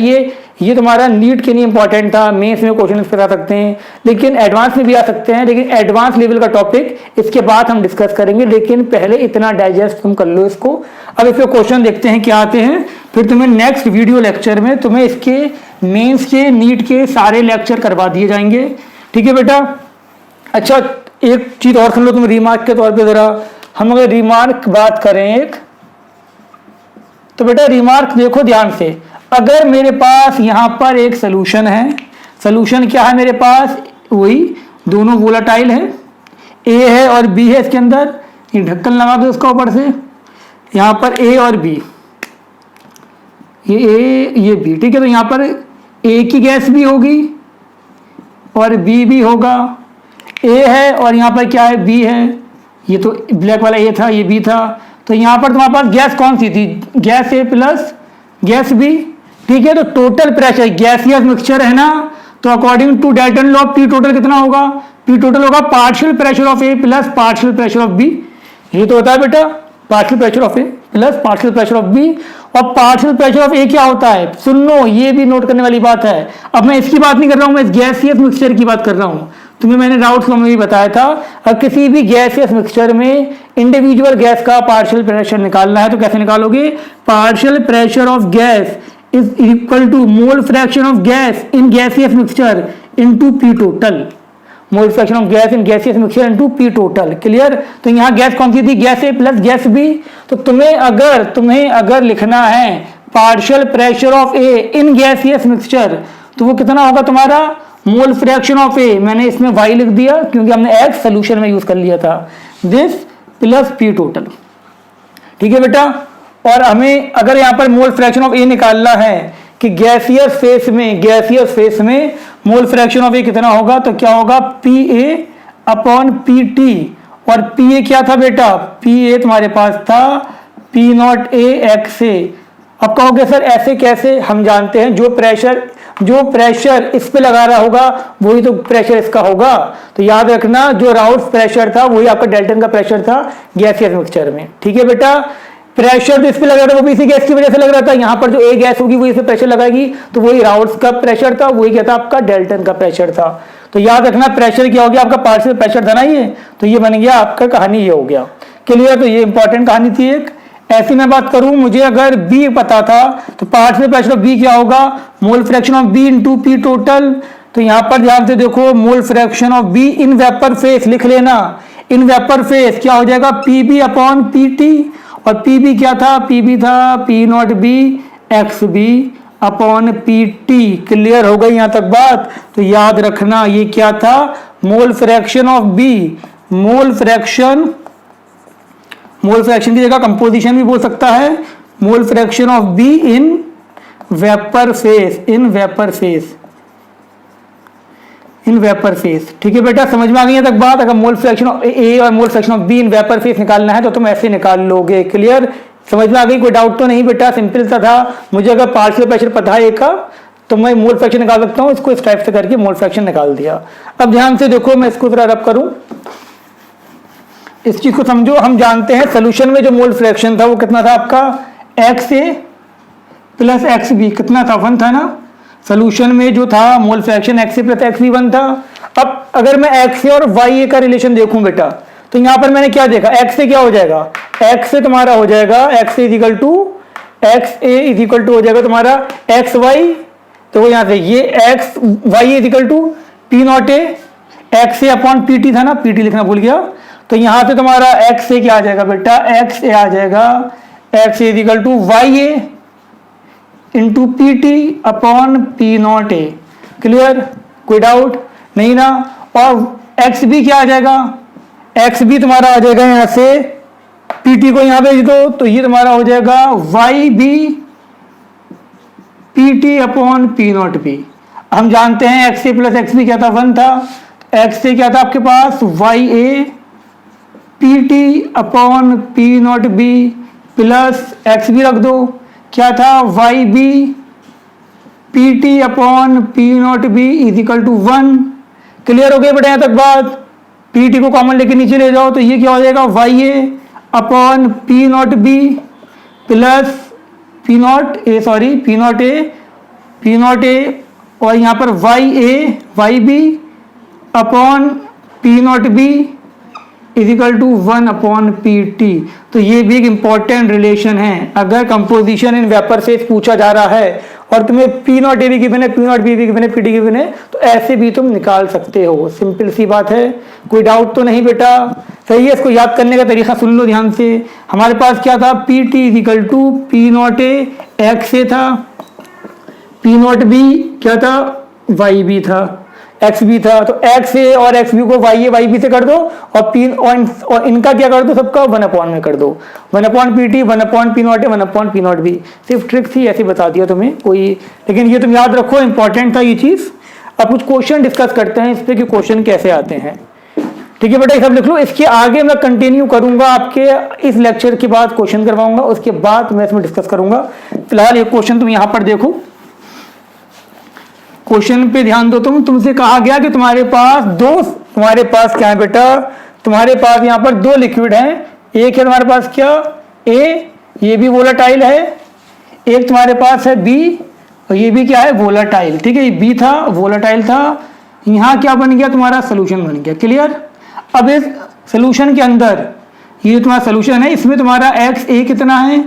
ये तुम्हारा नीट के लिए इंपॉर्टेंट था, मेंस में क्वेश्चन इस पर आ सकते हैं, लेकिन एडवांस में भी आ सकते हैं। लेकिन एडवांस लेवल का टॉपिक इसके बाद हम डिस्कस करेंगे, लेकिन पहले इतना डाइजेस्ट तुम कर लो इसको। अब इस पे क्वेश्चन देखते हैं क्या आते हैं, फिर तुम्हें नेक्स्ट वीडियो लेक्चर में तुम्हें इसके मेंस के नीट के सारे लेक्चर करवा दिए जाएंगे। ठीक है बेटा। अच्छा, एक चीज और सुन लो तुम रिमार्क के तौर पे जरा। हम अगर रिमार्क बात करें एक, तो बेटा रिमार्क देखो ध्यान से। अगर मेरे पास यहां पर एक सोल्यूशन है, सोल्यूशन क्या है मेरे पास, वही दोनों वोलाटाइल है, ए है और बी है इसके अंदर, ये ढक्कन लगा दो इसका ऊपर से, यहां पर ए और बी, ये ए ये बी। ठीक है, तो यहां पर ए की गैस भी होगी और बी भी होगा, ए है और यहाँ पर क्या है बी है, ये तो ब्लैक वाला ए था, ये बी था। तो यहाँ पर तुम्हारे पास गैस कौन सी थी, gas A plus gas B. ठीक है, तो टोटल प्रेशर गैसियस मिक्सचर है ना, तो according to Dalton law P total कितना होगा, पी टोटल होगा partial pressure of A plus partial pressure of B. ये तो होता है बेटा partial pressure of A plus partial pressure of B. और पार्शियल प्रेशर ऑफ ए क्या होता है, सुन लो, ये भी नोट करने वाली बात है। अब मैं इसकी बात नहीं कर रहा हूं, मैं इस गैसियस मिक्सचर की बात कर रहा हूं। तुम्हें मैंने राउट्स में भी बताया था, अब किसी भी गैसियस मिक्सचर में इंडिविजुअल गैस का पार्शियल प्रेशर निकालना है तो कैसे निकालोगे, partial pressure of gas is equal to mole fraction of gas in gaseous mixture into P total, mole fraction of gas in gaseous mixture into P total. Clear. तो यहाँ gas कौन सी थी, gas A plus gas B. तो तुम्हें अगर लिखना है partial pressure of A in gaseous mixture, तो वो कितना होगा तुम्हारा, मोल फ्रैक्शन ऑफ ए, मैंने इसमें y लिख दिया क्योंकि हमने एक्स सोल्यूशन में यूज कर लिया था, दिस प्लस पी टोटल। ठीक है बेटा। और हमें अगर यहाँ पर मोल फ्रैक्शन ऑफ ए निकालना है कि गैसियस फेस में मोल फ्रैक्शन ऑफ ए कितना होगा, तो क्या होगा पी ए अपॉन पी टी। और पी ए क्या था बेटा, पी ए तुम्हारे पास था P not A x A. अब कहोगे सर ऐसे कैसे, हम जानते हैं जो प्रेशर इस पे लगा रहा होगा वही तो प्रेशर इसका होगा। तो याद रखना जो राउट्स प्रेशर था वही आपका डेल्टन का प्रेशर था गैसियस मिक्सचर में। ठीक है बेटा। प्रेशर जो इस पे लग रहा था वो भी इसी गैस की वजह से लग रहा था, यहाँ पर जो ए गैस होगी वो इस पे प्रेशर लगाएगी, तो वही राउट्स का प्रेशर था, वही क्या था आपका डेल्टन का प्रेशर था। तो याद रखना प्रेशर क्या हो गया आपका, पार्शियल प्रेशर था ना ये, तो ये बन गया आपका कहानी ये हो गया। क्लियर। तो ये इंपॉर्टेंट कहानी थी एक। ऐसी मैं बात करूं, मुझे अगर बी पता था तो पार्शियल प्रेशर ऑफ बी क्या होगा, mole fraction of B into P total. तो यहां पर ध्यान से देखो, mole fraction of B in vapour phase लिख लेना, इन वेपर फेस क्या हो जाएगा P B upon P T. और पी बी क्या था, पी बी था P not B x B upon P T. Clear हो गई यहां तक बात। तो याद रखना ये क्या था, mole fraction of B, mole fraction की जगह कंपोजिशन भी बोल सकता है, mole fraction of B in vapour phase, ठीक है बेटा। समझ में आ गई है तक बात। अगर मोल फ्रैक्शन ऑफ ए और मोल fraction of B in vapour face निकालना है तो तुम ऐसे निकाल लोगे। क्लियर। समझ में आ गई, कोई डाउट तो नहीं बेटा, सिंपल सा था। मुझे अगर पार्शियल प्रेशर पता है ए का तो मैं मोल फ्रैक्शन निकाल सकता हूं, इसको इस टाइप से करके मोल फ्रैक्शन निकाल दिया। अब ध्यान से देखो, मैं इसको जरा रब करूं, इस चीज को समझो। हम जानते हैं सोल्यूशन में जो मोल फ्रैक्शन था वो कितना था आपका, x A plus X B, कितना था 1 था ना। सोल्यूशन में जो था mole fraction x A plus X B 1 था। अब अगर मैं एक्स ए और वाई ए का रिलेशन देखूं बेटा, तो यहां पर मैंने क्या देखा, एक्स ए क्या हो जाएगा, एक्स से तुम्हारा हो जाएगा X A is equal to X A is equal to हो जाएगा तुम्हारा एक्स वाई। तो यहां से ये X Y is equal to P not A, x A upon P T था ना, पी टी लिखना भूल गया। तो यहां से तुम्हारा एक्स ए क्या आ जाएगा बेटा, एक्स ए आ जाएगा X A is equal to Y A into P T upon P not A. Clear, कोई डाउट नहीं ना। और एक्स बी क्या आ जाएगा, एक्स बी तुम्हारा आ जाएगा यहां से पी टी को यहां भेज दो, तो ये तुम्हारा हो जाएगा Y B P T upon P not B. हम जानते हैं X A plus X B क्या था, 1 था। एक्स ए क्या था आपके पास, Y A P T upon P not B plus X B रख दो, क्या था Y B P T upon P not B is equal to 1। Clear हो गया बेटा यहां तक बात। पी टी को कॉमन लेके नीचे ले जाओ, तो ये क्या हो जाएगा Y A upon P not B plus P not A, sorry P not A और यहां पर Y B upon P not B is equal to 1 upon P T. तो ये भी एक इंपॉर्टेंट रिलेशन है। अगर कंपोजिशन इन वेपर से पूछा जा रहा है और तुम्हें पी नॉट ए भी गिवन है, पी नॉट बी भी गिवन है, पी टी गिवन है, तो ऐसे भी तुम निकाल सकते हो। सिंपल सी बात है, कोई डाउट तो नहीं बेटा। सही है, इसको याद करने का तरीका सुन लो ध्यान से। हमारे पास क्या था, P T is equal to P not A x A था, पी नॉट बी क्या था, वाई बी था, एक्स बी था। तो एक्स ए और एक्स बी को वाई ए वाई बी से कर दो और पी और इनका क्या कर दो, सबका 1 अपॉन में कर दो, 1 upon P T, 1 upon P not a, 1 upon P not be. सिर्फ ट्रिक थी, ऐसे बता दिया तुम्हें कोई, लेकिन ये तुम याद रखो, इंपॉर्टेंट था ये चीज। अब कुछ क्वेश्चन डिस्कस करते हैं इस पे कि क्वेश्चन कैसे आते हैं। ठीक है बेटा, ये सब लिख लो। इसके आगे मैं कंटिन्यू करूंगा, आपके इस लेक्चर के बाद क्वेश्चन करवाऊंगा, उसके बाद मैं इसमें डिस्कस करूंगा। फिलहाल ये क्वेश्चन तुम यहां पर देखो, क्वेश्चन पे ध्यान दो। तुमसे कहा गया कि तुम्हारे पास क्या है बेटा, तुम्हारे पास यहाँ पर 2 लिक्विड हैं। एक है तुम्हारे पास क्या, ए, ये भी वोलाटाइल है। एक तुम्हारे पास है बी, और ये भी क्या है, वोलाटाइल। ठीक है, ये बी था, वोलाटाइल था। यहाँ क्या बन गया, तुम्हारा सोल्यूशन बन गया। क्लियर। अब इस सोल्यूशन के अंदर ये तुम्हारा सोल्यूशन है, इसमें तुम्हारा एक्स ए कितना है,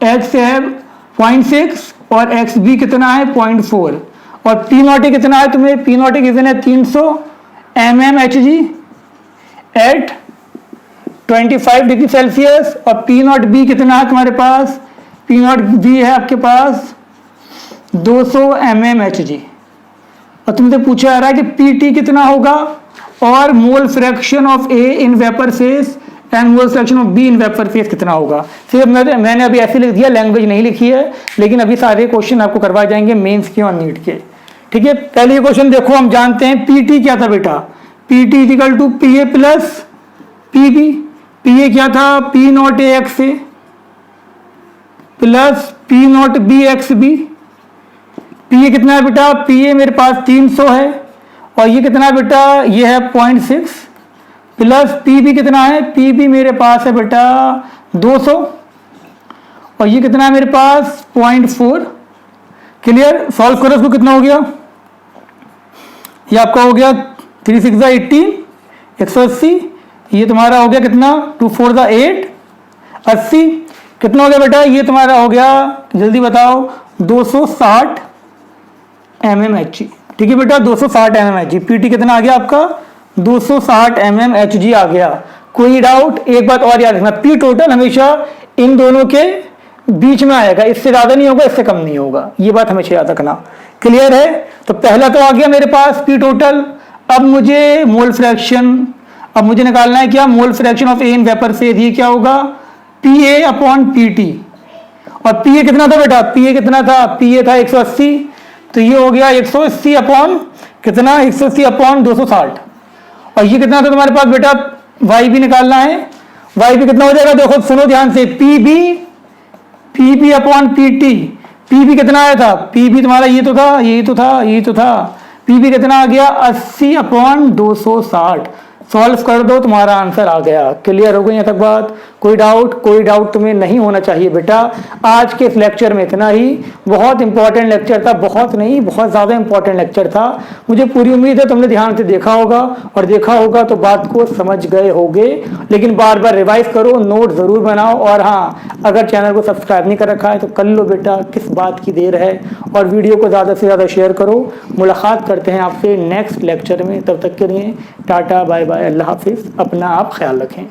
एक्स है 0.6 और एक्स बी कितना है 0.4 और पी नॉट ए कितना है, तुम्हें पी नॉट ए गिवन है 300 mmHg एट 25 डिग्री सेल्सियस। और पी नॉट बी कितना है तुम्हारे पास, पी नॉट बी है आपके पास 200 mmHg। और तुमसे पूछा जा रहा है कि पी टी कितना होगा और मोल fraction of A in vapour phase and mole fraction of B in vapour phase कितना होगा। सिर्फ मैंने अभी ऐसे लिख दिया, लैंग्वेज नहीं लिखी है, लेकिन अभी सारे क्वेश्चन आपको करवाए जाएंगे मेंस के और नीट के। ठीक है, पहले ये क्वेश्चन देखो, हम जानते हैं पी टी क्या था बेटा, P T is equal to P A plus P B. P A क्या था, P not A x A plus P not B x B. P A कितना है बेटा, पी ए मेरे पास 300 है और ये कितना है बेटा, ये है 0.6 प्लस पी बी कितना है, पी बी मेरे पास है बेटा 200 और ये कितना है मेरे पास 0.4। क्लियर, सॉल्व करो इसको, कितना हो गया, ये आपका हो गया 3 6 18 180। ये तुम्हारा हो गया कितना, 2 4 8 80। कितना हो गया बेटा, ये तुम्हारा हो गया, जल्दी बताओ, 260 mmHg। ठीक है बेटा, 260 mmHg। पीटी कितना आ गया आपका, 260 mmHg आ गया। कोई डाउट। एक बात और याद रखना, पी टोटल हमेशा इन दोनों के बीच में आएगा, इससे ज्यादा नहीं होगा, इससे कम नहीं होगा, ये बात हमेशा याद रखना। क्लियर है। तो पहला तो आ गया मेरे पास पी टोटल। अब मुझे मोल फ्रैक्शन, अब मुझे निकालना है क्या, मोल fraction of A in vapour phase. ये क्या होगा, पी ए अपॉन पी टी। और पी ए कितना था बेटा, पी ए कितना था, पी ए था 180, तो ये हो गया 180 अपॉन कितना, 180 अपॉन 260। और ये कितना था तुम्हारे पास बेटा, वाई भी निकालना है। वाई भी कितना हो जाएगा, देखो सुनो ध्यान से, P B upon P T. P B कितना आया था, पी बी तुम्हारा ये तो था, यही तो था, यही तो था। पी बी कितना आ गया, 80 अपॉन 260। सॉल्व कर दो, तुम्हारा आंसर आ गया। क्लियर हो गई यहाँ तक बात। कोई डाउट तुम्हें नहीं होना चाहिए बेटा। आज के इस लेक्चर में इतना ही। बहुत इंपॉर्टेंट लेक्चर था, बहुत नहीं बहुत ज़्यादा इंपॉर्टेंट लेक्चर था। मुझे पूरी उम्मीद है तुमने ध्यान से देखा होगा, और देखा होगा तो बात को समझ गए होगे। लेकिन बार बार रिवाइज करो, नोट ज़रूर बनाओ, और हाँ, अगर चैनल को सब्सक्राइब नहीं कर रखा है तो कर लो बेटा, किस बात की देर है। और वीडियो को ज़्यादा से ज़्यादा शेयर करो। मुलाकात करते हैं आपसे नेक्स्ट लेक्चर में, तब तक के लिए टाटा बाय बाय, अल्लाह हाफिज़, अपना आप ख्याल रखें।